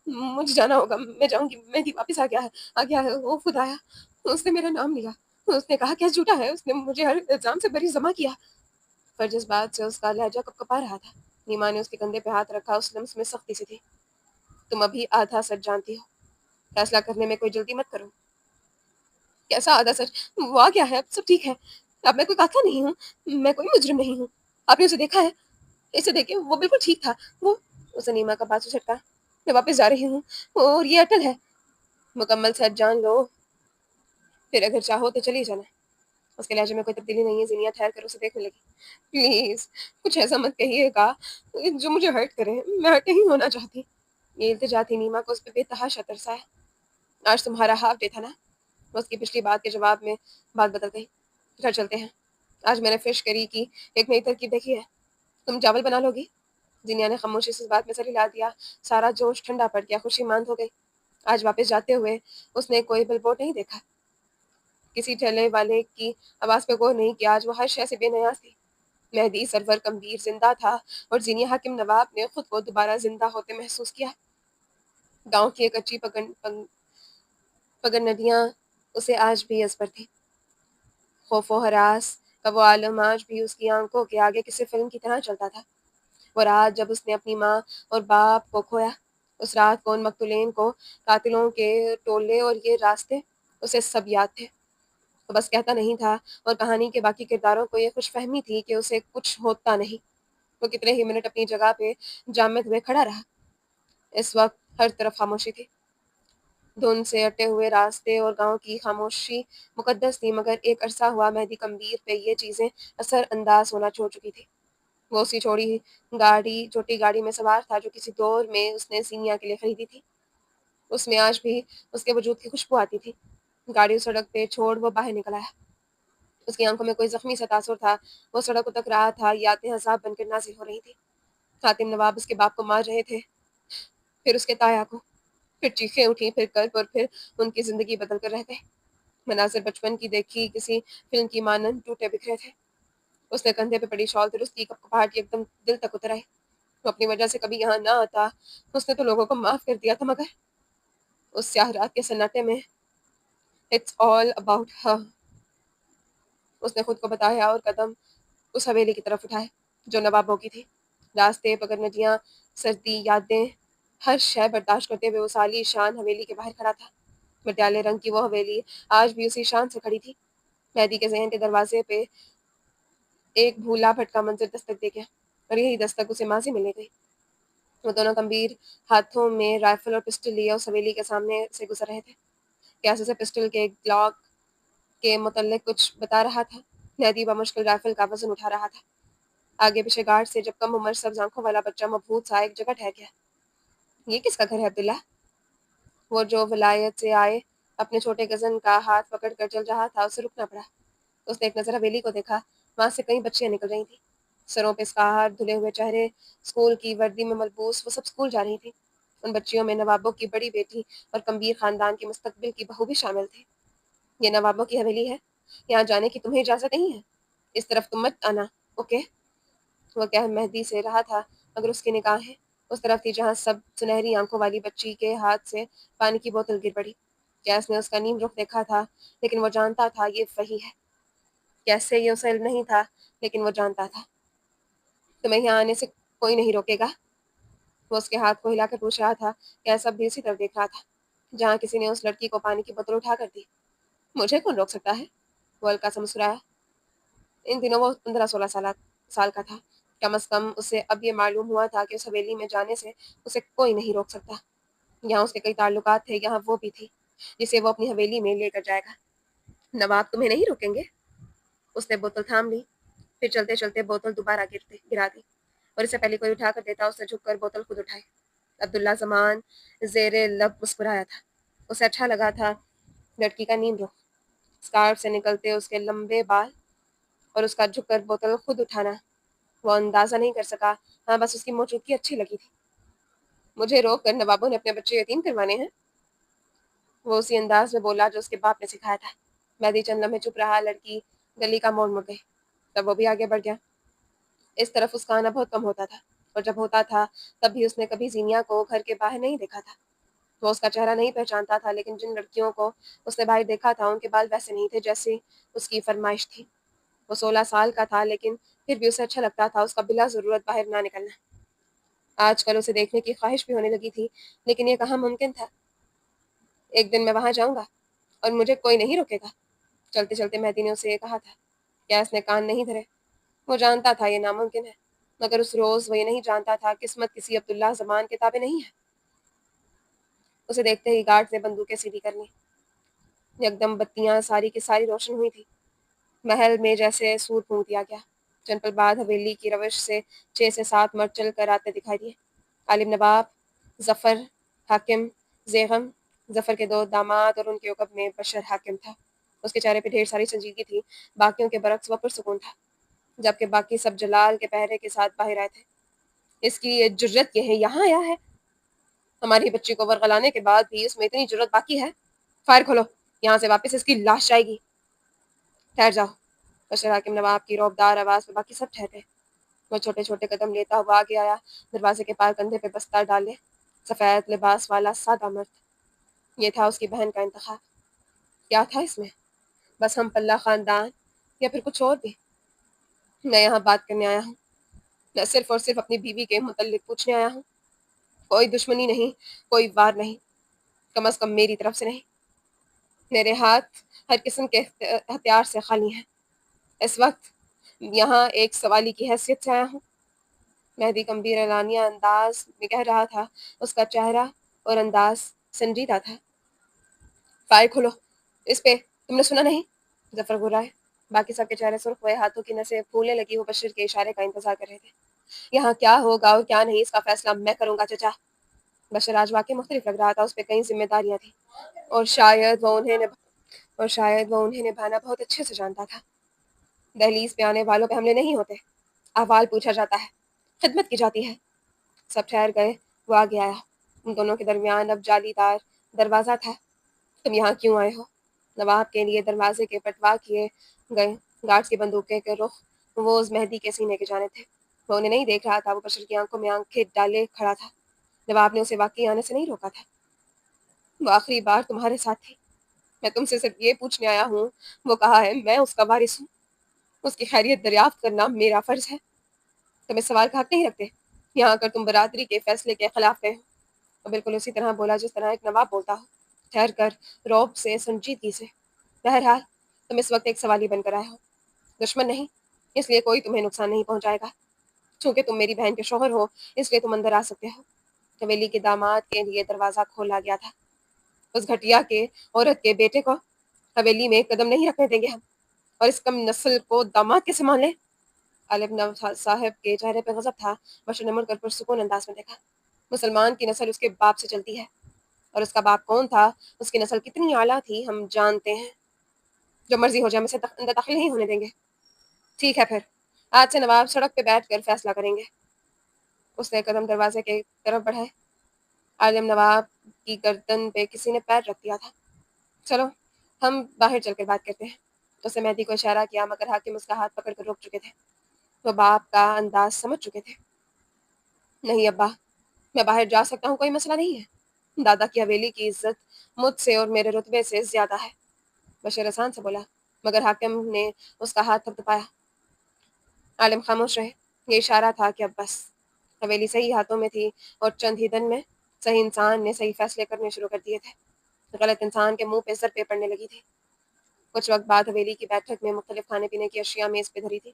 مجھے جانا ہوگا، میں جاؤں گی، مہدی واپس آ گیا ہے۔ او خدایا، اس نے میرا نام لیا، اس نے کہا کیس جھوٹا ہے، اس نے مجھے ہر الزام سے بری ضمع کیا۔ پر جس بات سے اس کا لہجہ کپ کپا رہا تھا، نیما نے اس کے کندھے پہ ہاتھ رکھا۔ اس لمس میں سختی سی تھی۔ تم ابھی آدھا سچ جانتی ہو، فیصلہ کرنے میں کوئی جلدی مت کرو۔ کیسا آدھا سچ؟ وہ آ گیا ہے، اب سب ٹھیک ہے۔ اب میں کوئی قاتلہ نہیں ہوں، میں کوئی مجرم نہیں ہوں۔ آپ نے اسے دیکھا ہے؟ اسے دیکھے وہ بالکل ٹھیک تھا۔ وہ اسے نیما کا بازو جھٹکا۔ میں واپس جا رہی ہوں اور یہ اٹل ہے۔ مکمل سچ جان لو، پھر اگر چاہو تو چلی جانا۔ اس کے لہجے میں کوئی تبدیلی نہیں ہے۔ زینیا ٹھہر کر اسے دیکھنے لگی۔ پلیز کچھ ایسا مت کہیے گا جو مجھے ہرٹ کرے، میں ہرٹ نہیں ہونا چاہتی۔ یہ التجا تھی۔ نیما کو اس پہ بے تحاشا ترس آیا۔ آج تمہارا ہاف ڈے تھا نا؟ اس کی پچھلی بات کے جواب میں بات بدل گئی۔ گھر چلتے ہیں، آج میں نے فش کری کی ایک نئی ترکیب دیکھی ہے، تم چاول بنا لو گی؟ زینیا نے خاموشی سے اس بات میں سر ہلا دیا۔ سارا جوش ٹھنڈا پڑ گیا، خوشی ماند ہو گئی۔ آج واپس جاتے ہوئے اس نے کوئی بل بورڈ نہیں دیکھا، کسی ٹھیلے والے کی آواز پہ غور نہیں کیا۔ آج وہ ہر شے سے بے نیاز تھی۔ مہدی سرور کمبیر زندہ تھا اور زینیا حاکم نواب نے خود کو دوبارہ زندہ ہوتے محسوس کیا۔ گاؤں کی ایک اچھی پگن ندیاں اسے آج بھی از پر تھی۔ خوف و ہراس کا وہ عالم آج بھی اس کی آنکھوں کے آگے کسی فلم کی طرح چلتا تھا۔ وہ رات جب اس نے اپنی ماں اور باپ کو کھویا، اس رات کو، ان مقتولین کو، قاتلوں کے ٹولے اور یہ راستے، اسے سب یاد تھے۔ وہ بس کہتا نہیں تھا، اور کہانی کے باقی کرداروں کو یہ خوش فہمی تھی کہ اسے کچھ ہوتا نہیں۔ وہ کتنے ہی منٹ اپنی جگہ پہ جامد ہوئے کھڑا رہا۔ اس وقت ہر طرف خاموشی تھی۔ دھند سے اٹے ہوئے راستے اور گاؤں کی خاموشی مقدس تھی، مگر ایک عرصہ ہوا مہدی کمبیر پہ یہ چیزیں اثر انداز ہونا چھوڑ چکی تھی۔ وہ اسی چھوٹی گاڑی میں سوار تھا جو کسی دور میں اس نے زینیا کے لیے خریدی تھی۔ اس میں آج بھی اس کے وجود کی خوشبو آتی تھی۔ گاڑی سڑک پہ چھوڑ وہ باہر نکل آیا۔ اس کی آنکھوں میں کوئی زخمی سا تاثر تھا۔ وہ سڑک کو تک رہا تھا، یادیں عذاب بن کر نازل ہو رہی تھی۔ حاتم نواب اس کے باپ کو مار رہے تھے، پھر اس کے تایا کو، پھر چیخیں اٹھی، پھر کرب، اور پھر ان کی زندگی بدل کر رہ گئی۔ مناظر بچپن کی دیکھی کسی فلم کی مانند ٹوٹے بکھرے تھے۔ اس نے کندھے پہ پڑی شال درست کی، کپاہٹ ایک دم دل تک اتر آئی۔ وہ اپنی وجہ سے کبھی یہاں نہ آتا، اس نے تو لوگوں کو معاف کر دیا تھا، مگر اس سیاہ رات کے سناٹے میں اٹس آل اباؤٹ ہر، اس نے خود کو بتایا اور قدم اس حویلی کی طرف اٹھائے جو نوابوں کی تھی۔ راستے، پگڑ ندیاں، سردی، یادیں، ہر شے برداشت کرتے ہوئے وہ عالی شان حویلی کے باہر کھڑا تھا۔ مٹیالے رنگ کی وہ حویلی آج بھی اسی شان سے کھڑی تھی۔ مہدی کے ذہن کے دروازے پہ ایک بھولا بھٹکا منظر دستک دے گیا، اور یہی دستک اسے ماضی میں لے گئی۔ وہ دونوں کمبیر ہاتھوں میں رائفل اور پسٹل لیے اس حویلی کے سامنے سے گزر رہے تھے۔ کیسے سے پسٹل کے گلاک کے متعلق کچھ بتا رہا تھا۔ مہدی بمشکل رائفل کا وزن اٹھا رہا تھا۔ آگے پیچھے گارڈ سے جب کم عمر سبز آنکھوں والا بچہ مبہوت سا ایک جگہ ٹھہر گیا۔ یہ کس کا گھر ہے عبداللہ؟ وہ جو ولایت سے آئے اپنے چھوٹے کزن کا ہاتھ پکڑ کر چل رہا تھا، اسے رکنا پڑا۔ اس نے ایک نظر حویلی کو دیکھا، وہاں سے کئی بچیاں نکل رہی تھیں، سروں پہ اسکارف، دھلے ہوئے چہرے، اسکول کی وردی میں ملبوس، وہ سب اسکول جا رہی تھیں۔ ان بچیوں میں نوابوں کی بڑی بیٹی اور کمبیر خاندان کی مستقبل کی بہو بھی شامل تھی۔ یہ نوابوں کی حویلی ہے، یہاں جانے کی تمہیں اجازت نہیں ہے، اس طرف تم مت آنا، اوکے؟ وہ کہہ مہدی سے رہا تھا، مگر اس کی نگاہیں اس طرف تھی جہاں سب سنہری آنکھوں والی بچی کے ہاتھ سے پانی کی بوتل گر پڑی۔ کیس نے اس کا نیم رخ دیکھا تھا، لیکن وہ جانتا تھا یہ وہی ہے۔ کیسے یہ اسے علم نہیں تھا، لیکن وہ جانتا تھا۔ تمہیں یہاں آنے سے کوئی نہیں روکے گا؟ وہ اس کے ہاتھ کو ہلا کر پوچھ رہا تھا۔ کیس اب بھی اسی طرف دیکھ رہا تھا جہاں کسی نے اس لڑکی کو پانی کی بوتل اٹھا کر دی۔ مجھے کون روک سکتا ہے؟ وہ ہلکا سا مسکرایا۔ ان دنوں وہ 15-16 سال کا تھا۔ کم از کم اسے اب یہ معلوم ہوا تھا کہ اس حویلی میں جانے سے اسے کوئی نہیں روک سکتا۔ یہاں اس کے کئی تعلقات تھے، یہاں وہ بھی تھی جسے وہ اپنی حویلی میں لے کر جائے گا۔ نواب تمہیں نہیں روکیں گے؟ اس نے بوتل تھام لی، پھر چلتے چلتے بوتل دوبارہ گرا دی، اور اسے پہلے کوئی اٹھا کر دیتا اس نے جھک کر بوتل خود اٹھائی۔ عبداللہ زمان زیر لب مسکرایا تھا۔ اسے اچھا لگا تھا لڑکی کا نیم رخ، اسکارف سے نکلتے اس کے لمبے بال، اور اس کا جھک کر بوتل خود اٹھانا۔ وہ اندازہ نہیں کر سکا، ہاں بس اس کی موجودگی اچھی لگی تھی۔ مجھے روک کر نوابوں نے اپنے بچے یتیم کروانے ہیں؟ وہ اسی انداز میں بولا جو اس کے باپ نے سکھایا تھا۔ مہدی چند لمحے چپ رہا۔ لڑکی گلی کا موڑ مڑ گئی، تب وہ بھی آگے بڑھ گیا۔ اس طرف اس کا آنا بہت کم ہوتا تھا، اور جب ہوتا تھا تب بھی اس نے کبھی زینیا کو گھر کے باہر نہیں دیکھا تھا۔ وہ اس کا چہرہ نہیں پہچانتا تھا، لیکن جن لڑکیوں کو اس نے باہر دیکھا تھا ان کے بال ویسے نہیں تھے جیسے اس کی فرمائش تھی۔ وہ 16 سال کا تھا، لیکن پھر بھی اسے اچھا لگتا تھا اس کا بلا ضرورت باہر نہ نکلنا۔ آج کل اسے دیکھنے کی خواہش بھی ہونے لگی تھی، لیکن یہ کہاں ممکن تھا۔ ایک دن میں وہاں جاؤں گا اور مجھے کوئی نہیں روکے گا، چلتے چلتے مہدی نے اسے یہ کہا تھا۔ کیا اس نے کان نہیں دھرے؟ وہ جانتا تھا یہ ناممکن ہے، مگر اس روز وہ یہ نہیں جانتا تھا قسمت کسی عبداللہ زمان کے تابع نہیں ہے۔ اسے دیکھتے ہی گارڈ نے بندوقیں سیدھی کرنی، یکدم بتیاں ساری کی ساری روشن ہوئی تھی۔ محل میں جیسے سور پھونک دیا گیا۔ چند پل بعد حویلی کی روش سے 6 سے 7 مرد چل کر آتے دکھائی دیے۔ عالم نواب، ظفر حاکم، زیغم، ظفر کے 2 داماد اور ان کے عقب میں بشر حاکم تھا۔ اس کے چہرے پہ ڈھیر ساری سنجیدگی تھی، باقیوں کے برعکس وہ پرسکون تھا، جبکہ باقی سب جلال کے پہرے کے ساتھ باہر آئے تھے۔ اس کی یہ جرت یہ ہے یہاں آیا ہے، ہماری بچی کو ورغلانے کے بعد بھی اس میں اتنی جرت باقی ہے۔ فائر کھولو، یہاں سے واپس اس کی لاش جائے گی۔ ٹھہر جاؤ، بشر حاکم نواب کی روبدار آواز پہ باقی سب ٹھہرے۔ وہ چھوٹے چھوٹے قدم لیتا ہوا آگے آیا، دروازے کے پار کندھے پہ بستہ ڈالے، سفید لباس والا سادہ مرد۔ یہ تھا اس کی بہن کا انتخاب۔ کیا تھا اس میں؟ بس ہم پلہ خاندان یا پھر کچھ اور بھی؟ میں یہاں بات کرنے آیا ہوں، میں صرف اور صرف اپنی بیوی کے متعلق پوچھنے آیا ہوں۔ کوئی دشمنی نہیں، کوئی وار نہیں، کم از کم میری طرف سے نہیں۔ میرے ہاتھ ہر قسم کے ہتھیار سے خالی ہیں۔ اس وقت یہاں ایک سوالی کی حیثیت سے آیا ہوں۔ مہدی گمبھیر اعلانیہ انداز میں کہہ رہا تھا، اس کا چہرہ اور انداز سنجیدہ تھا۔ فائر کھولو اس پہ، تم نے سنا نہیں؟ ظفر گرائے۔ باقی سب کے چہرے سرخ ہوئے، ہاتھوں کی نسیں پھولنے لگی، وہ بشیر کے اشارے کا انتظار کر رہے تھے۔ یہاں کیا ہوگا اور کیا نہیں، اس کا فیصلہ میں کروں گا چچا۔ بشیر آج واقعی مختلف لگ رہا تھا، اس پہ کئی ذمہ داریاں تھیں، اور شاید وہ انہیں نبھانا بہت اچھے سے جانتا تھا۔ دہلیز پہ آنے والوں پہ حملے نہیں ہوتے، احوال پوچھا جاتا ہے، خدمت کی جاتی ہے۔ سب ٹھہر گئے، وہ آگے آیا۔ ان دونوں کے درمیان اب جالی دار دروازہ تھا۔ تم یہاں کیوں آئے ہو؟ نواب کے لیے دروازے کے پٹوا کیے گئے گارڈز کی بندوقیں کے رخ وہ اس مہدی کے سینے کے جانب تھے۔ وہ انہیں نہیں دیکھ رہا تھا، وہ بشر کی آنکھوں میں آنکھیں ڈالے کھڑا تھا۔ نواب نے اسے واقعی آنے سے نہیں روکا تھا۔ وہ آخری بار تمہارے ساتھ تھی، میں تم سے صرف یہ پوچھنے آیا ہوں، وہ کہا ہے میں اس کا وارث ہوں، اس کی خیریت دریافت کرنا میرا فرض ہے۔ تم اس سوال کا حق نہیں رکھتے، یہاں کر تم برادری کے فیصلے کے خلاف گئے ہو۔ وہ بالکل اسی طرح بولا جس طرح ایک نواب بولتا ہو، ٹھہر کر، رعب سے، سنجیدگی سے۔ بہرحال تم اس وقت ایک سوالی بن کر آئے ہو، دشمن نہیں، اس لیے کوئی تمہیں نقصان نہیں پہنچائے گا۔ چونکہ تم میری بہن کے شوہر ہو، اس لیے تم اندر آ سکتے ہو۔ حویلی کے داماد کے لیے دروازہ کھولا گیا تھا۔ اس گھٹیا کے عورت کے بیٹے کو حویلی میں قدم نہیں رکھنے دیں گے ہم، اور اس کم نسل کو داماد کیسے مان لیں؟ غالب نو صاحب کے چہرے پہ غضب تھا۔ بشر نے مڑ کر پرسکون انداز میں دیکھا۔ مسلمان کی نسل اس کے باپ سے چلتی ہے، اور اس کا باپ کون تھا، اس کی نسل کتنی اعلیٰ تھی، ہم جانتے ہیں۔ جو مرضی ہو جائے، ہم اسے اندر داخل نہیں ہونے دیں گے۔ ٹھیک ہے پھر، آج سے نواب سڑک پہ بیٹھ کر فیصلہ کریں گے۔ اس نے قدم دروازے کی طرف بڑھائے۔ عالم نواب کی گردن پہ کسی نے پیر رکھ دیا تھا۔ چلو ہم باہر چل کر بات کرتے ہیں۔ اس نے مہدی کو اشارہ کیا، مگر حاکم اس کا ہاتھ پکڑ کر روک چکے تھے۔ وہ باپ کا انداز سمجھ چکے تھے۔ نہیں ابا، میں باہر جا سکتا ہوں، کوئی مسئلہ نہیں ہے۔ دادا کی حویلی کی عزت مجھ سے اور میرے رتبے سے زیادہ ہے، بشیر احسان سے بولا، مگر حاکم نے اس کا ہاتھ تھپ تھپایا۔ عالم خاموش رہے۔ یہ اشارہ تھا کہ اب بس، حویلی صحیح ہاتھوں میں تھی، اور چند ہی دن میں صحیح انسان نے صحیح فیصلے کرنے شروع کر دیے تھے۔ غلط انسان کے منہ پہ ضربیں پڑنے لگی تھی۔ کچھ وقت بعد حویلی کی بیٹھک میں مختلف کھانے پینے کی اشیاء میز پہ دھری تھی۔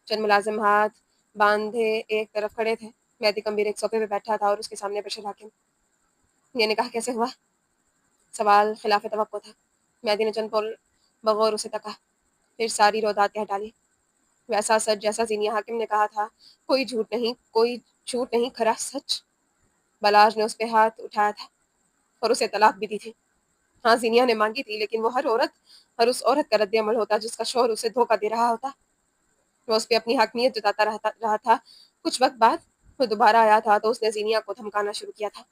چند ملازم ہاتھ باندھے ایک طرف کھڑے تھے۔ مہدی گمبھیر ایک صوفے پہ بیٹھا تھا، اور اس کے سامنے بشیر حاکم۔ یہ نکاح کیسے ہوا؟ سوال خلاف توقع تھا۔ مہدی نے چند پل بغور اسے تکا، پھر ساری رودات کہہ ڈالی۔ ویسا سچ جیسا زینیا حاکم نے کہا تھا، کوئی جھوٹ نہیں، کھرا سچ۔ بلاج نے اس پہ ہاتھ اٹھایا تھا، اور اسے طلاق بھی دی تھی۔ ہاں زینیا نے مانگی تھی، لیکن وہ ہر اس عورت کا رد عمل ہوتا جس کا شوہر اسے دھوکہ دے رہا ہوتا۔ وہ اس پہ اپنی حاکمیت جتاتا رہا تھا۔ کچھ وقت بعد وہ دوبارہ آیا تھا تو اس نے زینیا کو دھمکانا شروع کیا تھا۔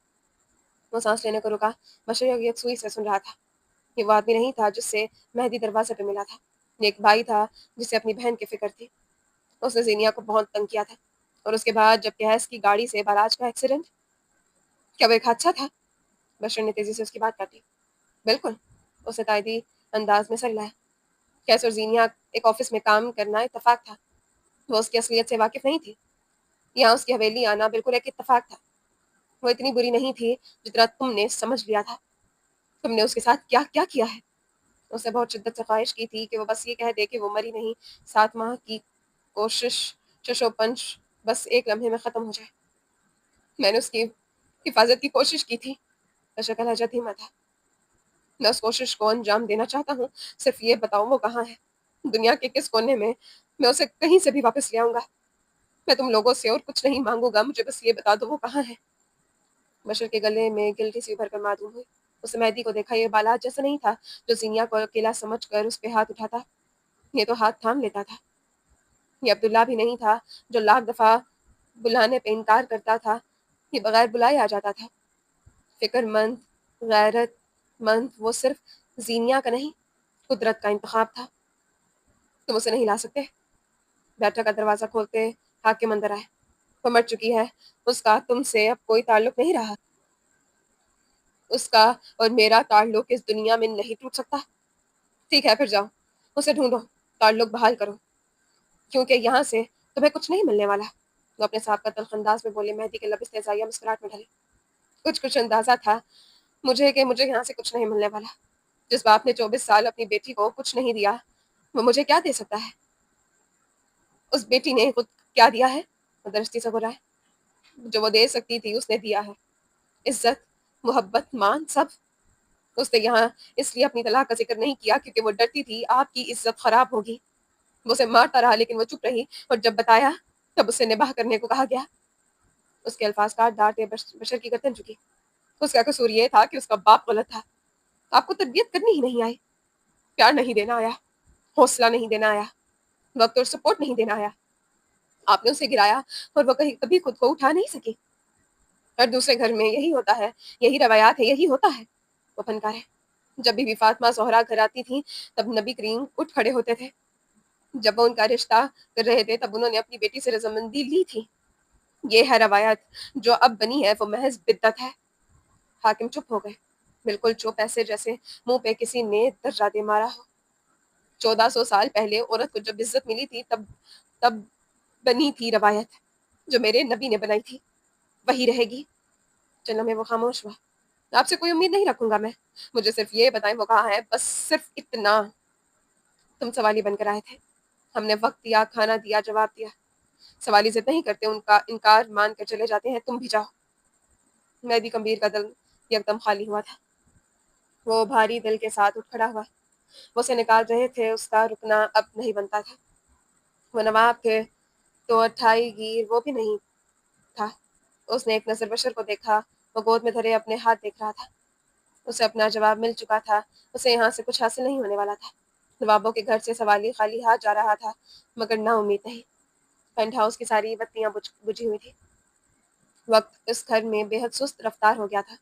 وہ سانس لینے کو رکا، بشیر یکسوئی سے سن رہا تھا۔ یہ وہ آدمی نہیں تھا جس سے مہدی دروازے پہ ملا تھا، یہ ایک بھائی تھا جسے اپنی بہن کی فکر تھی۔ اس نے زینیا کو بہت تنگ کیا تھا، اور اس کے بعد جب گیس کی گاڑی سے باراج کا ایکسیڈنٹ، کیا وہ ایک حادثہ تھا؟ بشیر نے تیزی سے اس کی بات کاٹی۔ بالکل، اس نے تائیدی انداز میں سر ہلایا۔ کیس اور زینیا ایک آفس میں کام کرنا اتفاق تھا، وہ اس کی اصلیت سے واقف نہیں تھی۔ یہاں اس کی حویلی آنا بالکل ایک اتفاق تھا۔ وہ اتنی بری نہیں تھی جتنا تم نے سمجھ لیا تھا۔ تم نے اس کے ساتھ کیا کیا کیا ہے؟ اس نے بہت شدت سے خواہش کی تھی کہ وہ بس یہ کہہ دے کہ وہ مری نہیں۔ 7 ماہ کی کوشش، چش و پنش بس ایک لمحے میں ختم ہو جائے۔ میں نے اس کی حفاظت کی کوشش کی تھی۔ بشر کا لہجہ دھیما تھا۔ میں اس کوشش کو انجام دینا چاہتا ہوں، صرف یہ بتاؤ وہ کہاں ہے؟ دنیا کے کس کونے میں اسے کہیں سے بھی واپس لے آؤں گا۔ میں تم لوگوں سے اور کچھ نہیں مانگوں گا، مجھے بس یہ بتا دو وہ کہاں ہے۔ بشر کے گلے میں گلٹی سی ابھر کر معلوم ہوئی۔ اس نے مہدی کو دیکھا، یہ بالات جیسا نہیں تھا جو زینیا کو اکیلا سمجھ کر اس پہ ہاتھ اٹھاتا، یہ تو ہاتھ تھام لیتا تھا۔ یہ عبداللہ بھی نہیں تھا جو لاکھ دفعہ بلانے پہ انکار کرتا تھا، یہ بغیر بلائے آ جاتا تھا۔ فکر مند، غیرت مند، وہ صرف زینیا کا نہیں، قدرت کا انتخاب تھا۔ تم اسے نہیں لا سکتے۔ بیٹھک کا دروازہ کھولتے حاکم اندر آئے۔ وہ مر چکی ہے، اس کا تم سے اب کوئی تعلق نہیں رہا۔ اس کا اور میرا تعلق اس دنیا میں نہیں ٹوٹ سکتا۔ ٹھیک ہے، پھر جاؤ، اسے ڈھونڈو، تعلق بحال کرو، کیونکہ یہاں سے تمہیں کچھ نہیں ملنے والا۔ وہ اپنے سابقہ تلخ انداز میں بولے۔ مہدی کے لب استہزائیہ مسکراہٹ میں ڈھلے۔ کچھ اندازہ تھا مجھے کہ مجھے یہاں سے کچھ نہیں ملنے والا۔ جس باپ نے 24 سال اپنی بیٹی کو کچھ نہیں دیا، وہ مجھے کیا دے سکتا ہے؟ اس بیٹی نے خود کیا دیا ہے؟ وہ درستی سے بولا ہے۔ جو وہ دے سکتی تھی اس نے دیا ہے، عزت، محبت، مان، سب۔ اس نے یہاں اس لیے اپنی طلاق کا ذکر نہیں کیا کیونکہ وہ ڈرتی تھی آپ کی عزت خراب ہوگی۔ وہ اسے مارتا رہا لیکن وہ چپ رہی، اور جب بتایا تب اسے نباہ کرنے کو کہا گیا۔ اس کے الفاظ کاٹ ڈالتے بشر کی گردن جھکی۔ اس کا قصور یہ تھا کہ اس کا باپ غلط تھا۔ آپ کو تربیت کرنی ہی نہیں آئی، پیار نہیں دینا آیا، حوصلہ نہیں دینا آیا، وقت اور سپورٹ نہیں دینا آیا۔ آپ نے اسے گرایا اور وہ کبھی خود کو اٹھا نہیں سکی۔ ہر دوسرے گھر میں یہی ہوتا ہے، یہی روایات ہے، یہی ہوتا ہے۔ وہ فنکار ہے۔ جب بھی فاطمہ زہرا گھر آتی تھی تب نبی کریم اٹھ کھڑے ہوتے تھے۔ جب وہ ان کا رشتہ کر رہے تھے تب انہوں نے اپنی بیٹی سے رضامندی لی تھی۔ یہ ہے روایت، جو اب بنی ہے وہ محض بدعت ہے۔ حاکم چپ ہو گئے، بالکل چپ، ایسے جیسے منہ پہ کسی نے درجہ دے مارا ہو۔ 1400 سال پہلے عورت کو جب عزت ملی تھی تب بنی تھی روایت، جو میرے نبی نے بنائی تھی، وہی رہے گی۔ چلو میں وہ خاموش ہوا۔ آپ سے کوئی امید نہیں رکھوں گا میں، مجھے صرف یہ بتائیں وہ کہاں ہے، بس صرف اتنا۔ تم سوالی بن کر آئے تھے، ہم نے وقت دیا، کھانا دیا، جواب دیا۔ سوالی ضد نہیں کرتے، ان کا انکار مان کر چلے جاتے ہیں۔ تم بھی جاؤ۔ مہدی کمبیر کا دل یکدم خالی ہوا تھا۔ وہ بھاری دل کے ساتھ اٹھ کھڑا ہوا۔ وہ اسے نکال رہے تھے، اس کا رکنا اب نہیں بنتا تھا۔ وہ نواب تھے تو 28 گیر وہ بھی نہیں تھا۔ اس نے ایک نظر بشر کو دیکھا، وہ گود میں دھرے اپنے ہاتھ دیکھ رہا تھا۔ اسے اپنا جواب مل چکا تھا، اسے یہاں سے کچھ حاصل نہیں ہونے والا تھا۔ نوابوں کے گھر سے سوالی خالی ہاتھ جا رہا تھا، مگر نا امید نہیں۔ پینٹ ہاؤس کی ساری بتیاں بجھی ہوئی تھی۔ وقت اس گھر میں بے حد سست رفتار ہو گیا تھا۔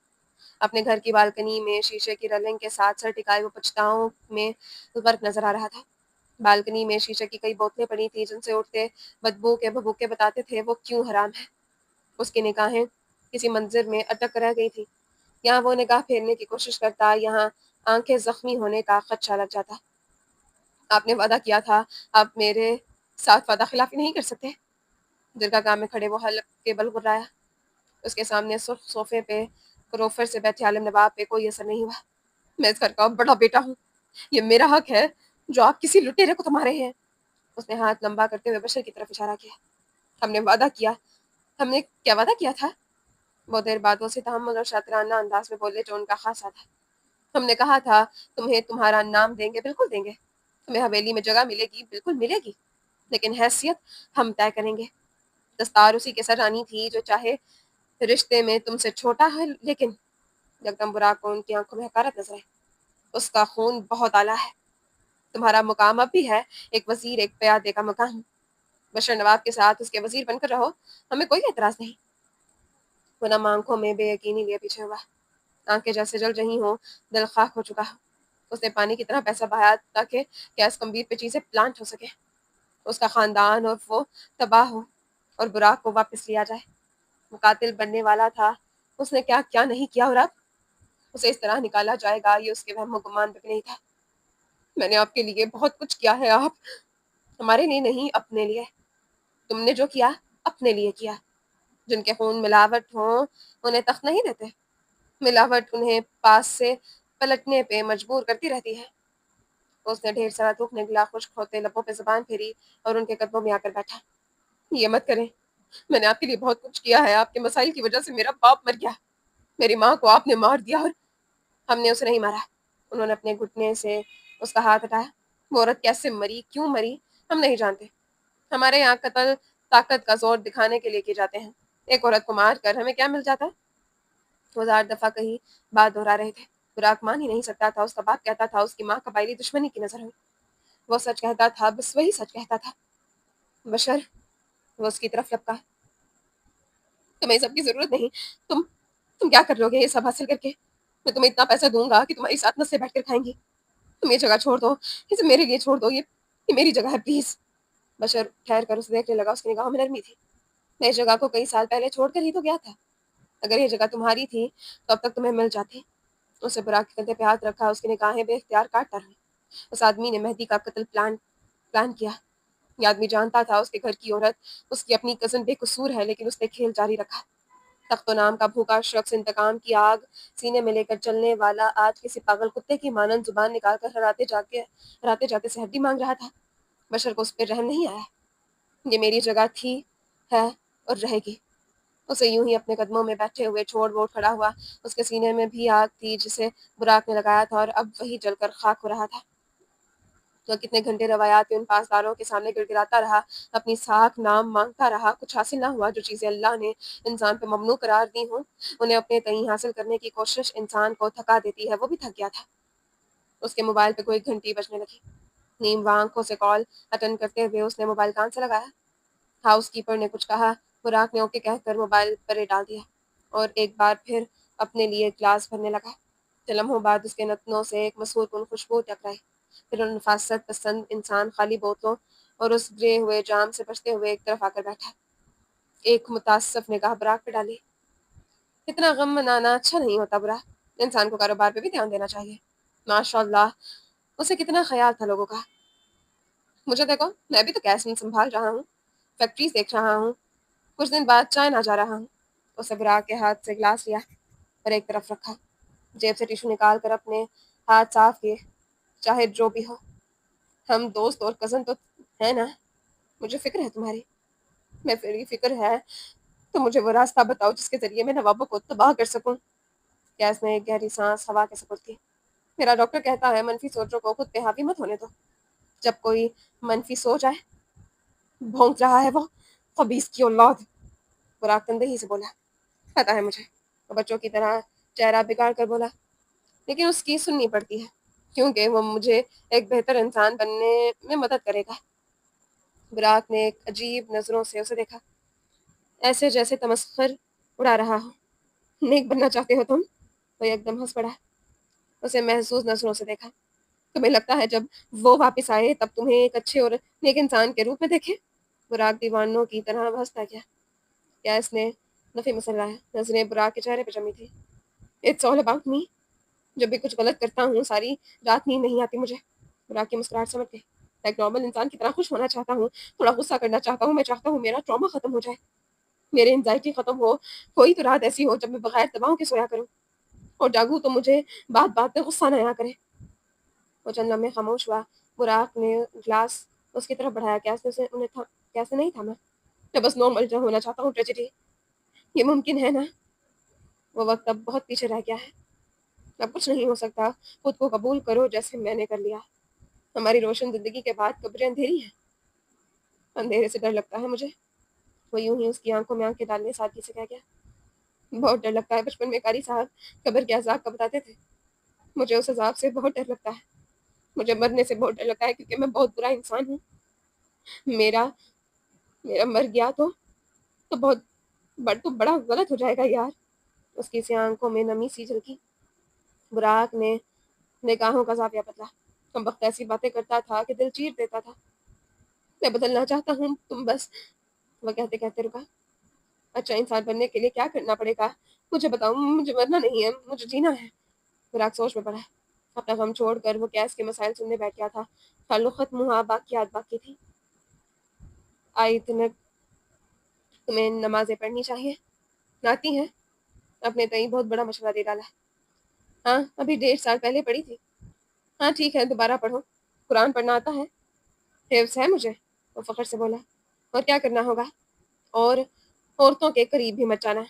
اپنے گھر کی بالکنی میں شیشے کی رلنگ کے ساتھ سر ٹکائے وہ پچھتاؤں میں غرق نظر آ رہا تھا۔ بالکنی میں شیشے کی کئی بوتلیں پڑی تھیں جن سے اٹھتے بدبو کے بھبوکے بتاتے تھے وہ کیوں حرام ہے۔ اس کی نگاہیں کسی منظر میں اٹک رہ گئی تھی۔ یہاں وہ نگاہ پھیرنے کی کوشش کرتا، یہاں آنکھیں زخمی ہونے کا خدشہ لگ جاتا۔ آپ نے وعدہ کیا تھا، آپ میرے ساتھ وعدہ خلافی نہیں کر سکتے۔ درگاہ گاہ میں کھڑے وہ حلق کے بل گرایا۔ اس کے سامنے سرخ صوفے پہ کروفر سے بیٹھے عالم نواب پہ کوئی اثر نہیں ہوا۔ میں اس گھر کا بڑا بیٹا ہوں، یہ میرا حق ہے جو آپ کسی لٹیرے کو تمہارے ہیں۔ اس نے ہاتھ لمبا کرتے ہوئے بشر کی طرف اشارہ کیا۔ ہم نے وعدہ کیا، ہم نے کیا وعدہ کیا تھا؟ بہت دیر بعد وہ اسی تحمل اور شاطرانہ انداز میں بولے جو ان کا خاصا تھا۔ ہم نے کہا تھا تمہیں تمہارا نام دیں گے، بالکل دیں گے۔ تمہیں حویلی میں جگہ ملے گی، بالکل ملے گی، لیکن حیثیت ہم طے کریں گے۔ دستار اسی کے سر رانی تھی جو چاہے رشتے میں تم سے چھوٹا ہے، لیکن یکدم براق کو ان کی آنکھوں میں حقارت نظر آئی۔ اس کا خون بہت اعلیٰ ہے، تمہارا مقام اب بھی ہے ایک وزیر، ایک پیادے کا مقام۔ بشر نواب کے ساتھ اس کے وزیر بن کر رہو، ہمیں کوئی اعتراض نہیں۔ وہ نم آنکھوں میں بے یقینی لیے پیچھے ہوا، آنکھیں جیسے جل رہی ہوں، دل خاک ہو چکا ہو۔ اس نے پانی کی طرح پیسہ بہایا تاکہ گیس کمبیر پہ چیزیں پلانٹ ہو سکے، اس کا خاندان اور وہ تباہ ہو، اور براق کو واپس لیا جائے۔ وہ قاتل بننے والا تھا، اس نے کیا کیا نہیں کیا، اور اب اسے اس طرح نکالا جائے گا، یہ اس کے وہم و گمان بھی نہیں تھا۔ میں نے آپ کے لیے بہت کچھ کیا ہے، آپ ہمارے لیے نہیں، اپنے لیے۔ تم نے جو کیا اپنے لیے کیا۔ جن کے خون ملاوٹ ہوں انہیں تخت نہیں دیتے، ملاوٹ انہیں پاس سے پلٹنے پہ مجبور کرتی رہتی ہے۔ اس نے ڈھیر سارا دکھ نگلا، خشک ہوتے لبوں پہ زبان پھیری اور ان کے قدموں میں آ کر بیٹھا۔ یہ مت کریں، میں نے آپ کے لیے بہت کچھ کیا ہے، آپ کے مسائل کی وجہ سے میرا باپ مر گیا، میری ماں کو آپ نے مار دیا، اور ہم نے اسے نہیں مارا۔ انہوں نے اپنے گھٹنے سے اس کا ہاتھ ہٹایا۔ وہ عورت کیسے مری، کیوں مری، ہم نہیں جانتے۔ ہمارے یہاں قتل طاقت کا زور دکھانے کے لیے کیے جاتے ہیں۔ ایک عورت کو مار کر ہمیں کیا مل جاتا؟ وہ 1000 دفعہ کہیں بات دہرا رہے تھے۔ براق مان ہی نہیں سکتا تھا۔ اس کا باپ کہتا تھا اس کی ماں قبائلی دشمنی کی نظر ہوئی۔ وہ سچ کہتا تھا، بس وہی سچ کہتا تھا۔ بشر، وہ اس کی طرف لپکا، تمہیں سب کی ضرورت نہیں۔ تم تم کیا کر لو گے یہ سب حاصل کر کے؟ میں تمہیں اتنا پیسہ دوں گا کہ تمہاری ساتھ نس سے بیٹھ کر کھائیں گی۔ تم یہ جگہ چھوڑ دو، اسے میرے لیے چھوڑ دو، یہ میری جگہ ہے، پلیز۔ بشر ٹھہر کر اسے دیکھنے لگا۔ اس کی نگاہوں میں نرمی تھی۔ میں اس جگہ کو کئی سال پہلے چھوڑ کر ہی تو گیا تھا۔ اگر یہ جگہ تمہاری تھی تو اب تک تمہیں مل جاتی۔ اسے براق کے کندھے پہ ہاتھ رکھا۔ اس کی نگاہیں بے اختیار کاٹ کر ہوئی۔ اس آدمی نے مہدی کا قتل پلان کیا۔ یہ آدمی جانتا تھا اس کے گھر کی عورت اس کی اپنی کزن بے قصور ہے، لیکن اس نے کھیل جاری رکھا۔ تخت و نام کا بھوکا شخص انتقام کی آگ سینے میں لے کر چلنے والا آج کسی پاگل کتے کی مانند زبان نکال کر ہراتے جاتے سے ہڈی مانگ رہا تھا۔ بشر کو اس پہ رحم نہیں آیا۔ یہ میری جگہ تھی، ہے اور رہے گی۔ اسے یوں ہی اپنے قدموں میں بیٹھے ہوئے چھوڑ ووڑ کھڑا ہوا۔ اس کے سینے میں بھی آگ تھی جسے براق نے لگایا تھا، اور اب وہی جل کر خاک ہو رہا تھا۔ تو کتنے گھنٹے روایات کے ان پاسداروں کے سامنے گڑ گڑاتا رہا، اپنی ساکھ نام مانگتا رہا۔ کچھ حاصل نہ ہوا۔ جو چیزیں اللہ نے انسان پہ ممنوع قرار دی ہوں، انہیں اپنے تئیں حاصل کرنے کی کوشش انسان کو تھکا دیتی ہے۔ وہ بھی تھک گیا تھا۔ اس کے موبائل پہ کوئی گھنٹی بجنے لگی۔ نیم آنکھوں سے کال اٹینڈ کرتے ہوئے اس نے موبائل کان سے لگایا۔ ہاؤس کیپر نے کچھ کہا۔ براق نے اوکے کہہ کر موبائل پر ڈال دیا اور ایک بار پھر اپنے لیے گلاس بھرنے لگا۔ لمحوں بعد اس کے نتنوں سے ایک مسحور کن خوشبو ٹکرائی۔ پھر وہ نفاست پسند انسان خالی بوتلوں اور اس گرے ہوئے جام سے بچتے ہوئے ایک طرف آ کر بیٹھا۔ ایک متاسف نگاہ براق پہ ڈالی۔ اتنا غم منانا اچھا نہیں ہوتا برا۔ انسان کو کاروبار پہ بھی دھیان دینا چاہیے۔ ماشاء اللہ، اسے کتنا خیال تھا لوگوں کا۔ مجھے دیکھو، میں بھی تو کیس میں سنبھال رہا ہوں، فیکٹریز دیکھ رہا ہوں، کچھ دن بعد چائنا جا رہا ہوں۔ اسے براق کے ہاتھ سے گلاس لیا اور ایک طرف رکھا۔ جیب سے ٹیشو نکال کر اپنے ہاتھ صاف کیے۔ چاہے جو بھی ہو، ہم دوست اور کزن تو ہیں نا۔ مجھے فکر ہے تمہاری۔ میں میری فکر ہے تو مجھے وہ راستہ بتاؤ جس کے ذریعے میں نوابوں کو تباہ کر سکوں۔ کیس نے ایک گہری سانس ہوا کے سپرد کی۔ میرا ڈاکٹر کہتا ہے منفی سوچوں کو خود پہ حاوی مت ہونے دو۔ جب کوئی منفی سوچ آئے، بھونک رہا ہے وہ خبیث کی اولاد، براق تندہی سے بولا۔ پتا ہے مجھے، وہ بچوں کی طرح چہرہ بگاڑ کر بولا، لیکن اس کی سننی پڑتی ہے کیونکہ وہ مجھے ایک بہتر انسان بننے میں مدد کرے گا۔ براق نے ایک عجیب نظروں سے اسے دیکھا، ایسے جیسے تمسخر اڑا رہا ہو۔ نیک بننا چاہتے ہو تم؟ وہ ایک دم ہنس پڑا۔ اسے محسوس نظروں سے دیکھا۔ تمہیں لگتا ہے جب وہ واپس آئے تب تمہیں ایک اچھے اور نیک انسان کے روپ میں دیکھے؟ براق دیوانوں کی طرح ہنستا گیا۔ کیا اس نے نفی مسلح ہے؟ نظریں براق کے چہرے پہ جمی تھی۔ It's all about me. جب بھی کچھ غلط کرتا ہوں ساری رات نیند نہیں آتی مجھے۔ براق کی مسکراہٹ سمجھ گئی۔ ایک نارمل انسان کی طرح خوش ہونا چاہتا ہوں، تھوڑا غصہ کرنا چاہتا ہوں، میں چاہتا ہوں میرا ٹراما ختم ہو جائے، میرے انزائٹی ختم ہو۔ کوئی تو رات ایسی ہو جب میں بغیر دواؤں کے سویا کروں، اور جاگوں تو مجھے بات بات پہ غصہ نہ آیا کرے۔ وہ چند لمحے خاموش ہوا۔ براق نے گلاس اس کی طرف بڑھایا۔ کیسے نہیں تھا میں بس نارمل ہونا چاہتا ہوں۔ ٹریجڈی یہ ممکن ہے نا؟ وہ وقت اب بہت پیچھے رہ گیا ہے۔ اب کچھ نہیں ہو سکتا۔ خود کو قبول کرو جیسے میں نے کر لیا۔ ہماری روشن زندگی کے بعد قبریں اندھیری ہیں۔ اندھیرے سے ڈر لگتا ہے مجھے۔ وہ یوں ہی اس کی آنکھوں میں آنکھیں ڈالنے سادگی سے کہہ گیا، بہت ڈر لگتا ہے۔ بچپن میں قاری صاحب قبر کے عذاب کا بتاتے تھے۔ مجھے اس عذاب سے بہت ڈر لگتا ہے۔ مجھے مرنے سے بہت ڈر لگتا ہے کیونکہ میں بہت برا انسان ہوں۔ میرا میرا مر گیا تو بہت تو بڑا غلط ہو جائے گا یار۔ اس کی سی آنکھوں میں نمی سی جھلکی۔ براق نے نگاہوں کا زاویہ بدلا۔ کم وقت ایسی باتیں کرتا تھا کہ دل چیر دیتا تھا۔ میں بدلنا چاہتا ہوں، تم بس۔ وہ کہتے کہتے رکا۔ اچھا انسان بننے کے لیے کیا کرنا پڑے گا؟ مجھے بتاؤ، مجھے مرنا نہیں ہے، مجھے جینا ہے۔ براق سوچ میں پڑا۔ اپنا غم چھوڑ کر وہ کیس کے مسائل سننے بیٹھ گیا تھا۔ تعلق ختم ہوا، باقیات باقی تھی۔ آئی تمہیں نمازیں پڑھنی چاہیے، آتی ہیں؟ اپنے تئیں بہت بڑا مشورہ دے ڈالا۔ ہاں، ابھی 1.5 سال پہلے پڑھی تھی۔ ہاں ٹھیک ہے، دوبارہ پڑھو۔ قرآن پڑھنا آتا ہے؟ حفظ ہے مجھے، وہ فخر سے بولا۔ اور کیا کرنا ہوگا؟ اور عورتوں کے قریب بھی مت جانا۔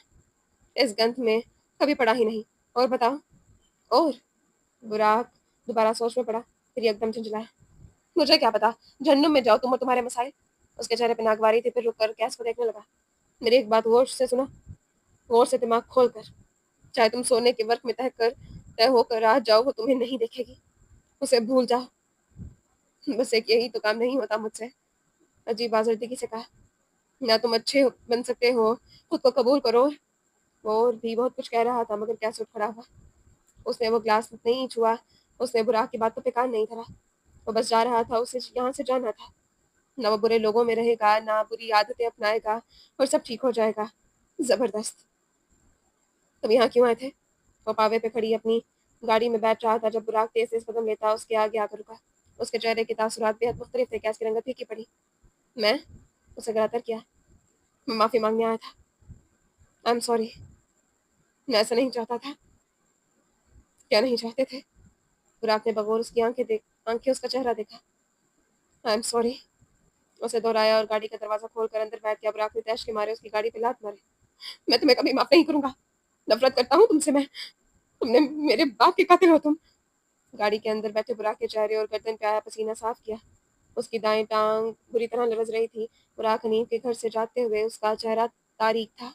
اس گنت میں کبھی پڑھا ہی نہیں۔ اور بتاؤ۔ اور براق دوبارہ سوچ میں پڑا، پھر ایک دم جھنجھلایا۔ مجھے کیا پتا، جہنم میں جاؤ تم اور تمہارے مسائل۔ اس کے چہرے پہ ناگواری تھی، پھر رک کر کیس کو دیکھنے لگا۔ میری ایک بات غور سے سنو، غور سے دماغ کھول کر۔ چاہے تم سونے کے ورق میں طے ہو کر آ جاؤ، وہ تمہیں نہیں دیکھے گی، اسے بھول جاؤ۔ بس ایک یہی تو کام نہیں ہوتا مجھ سے، عجیب آزردگی سے کہا۔ نہ تم اچھے بن سکتے ہو، خود کو قبول کرو۔ وہ اور بھی بہت کچھ کہہ رہا تھا مگر کیس اٹھ کھڑا ہوا۔ اس نے وہ گلاس نہیں چھوا، اس نے براق کی باتوں پہ کان نہیں دھرا۔ وہ بس جا رہا تھا، اسے یہاں سے جانا تھا۔ نہ وہ برے لوگوں میں رہے گا، نہ بری عادتیں اپنائے گا، اور سب ٹھیک ہو جائے گا۔ زبردست۔ تم یہاں کیوں آئے تھے؟ وہ پاوے پہ کھڑی اپنی گاڑی میں بیٹھ رہا تھا جب براق تیز تیز قدم لیتا اس کے آگے آ کر رکا۔ اس کے چہرے کے تاثرات بےحد مختلف تھے، کیس کی رنگت پھیکی پڑی۔ میں اسے گراتر کیا۔ میں معافی مانگنے آیا تھا۔ آئی ایم سوری، میں ایسا نہیں چاہتا تھا۔ کیا نہیں چاہتے تھے؟ براق نے بغور اس کی آنکھیں اس کا چہرہ دیکھا۔ آئی ایم سوری، اسے دہرایا اور گاڑی کا دروازہ کھول کر اندر بیٹھ گیا۔ براق نے تیش کے مارے اس کی گاڑی پہ لات ماری۔ میں تمہیں کبھی معاف نہیں کروں گا، نفرت کرتا ہوں تم سے میں، تم نے میرے باپ کے قاتل ہو تم۔ گاڑی کے اندر بیٹھے براق کے چہرے اور گردن پہ آیا پسینہ صاف کیا۔ اس کی دائیں ٹانگ بری طرح لرز رہی تھی۔ براق حنیف کے گھر سے جاتے ہوئے اس کا چہرہ تاریک تھا۔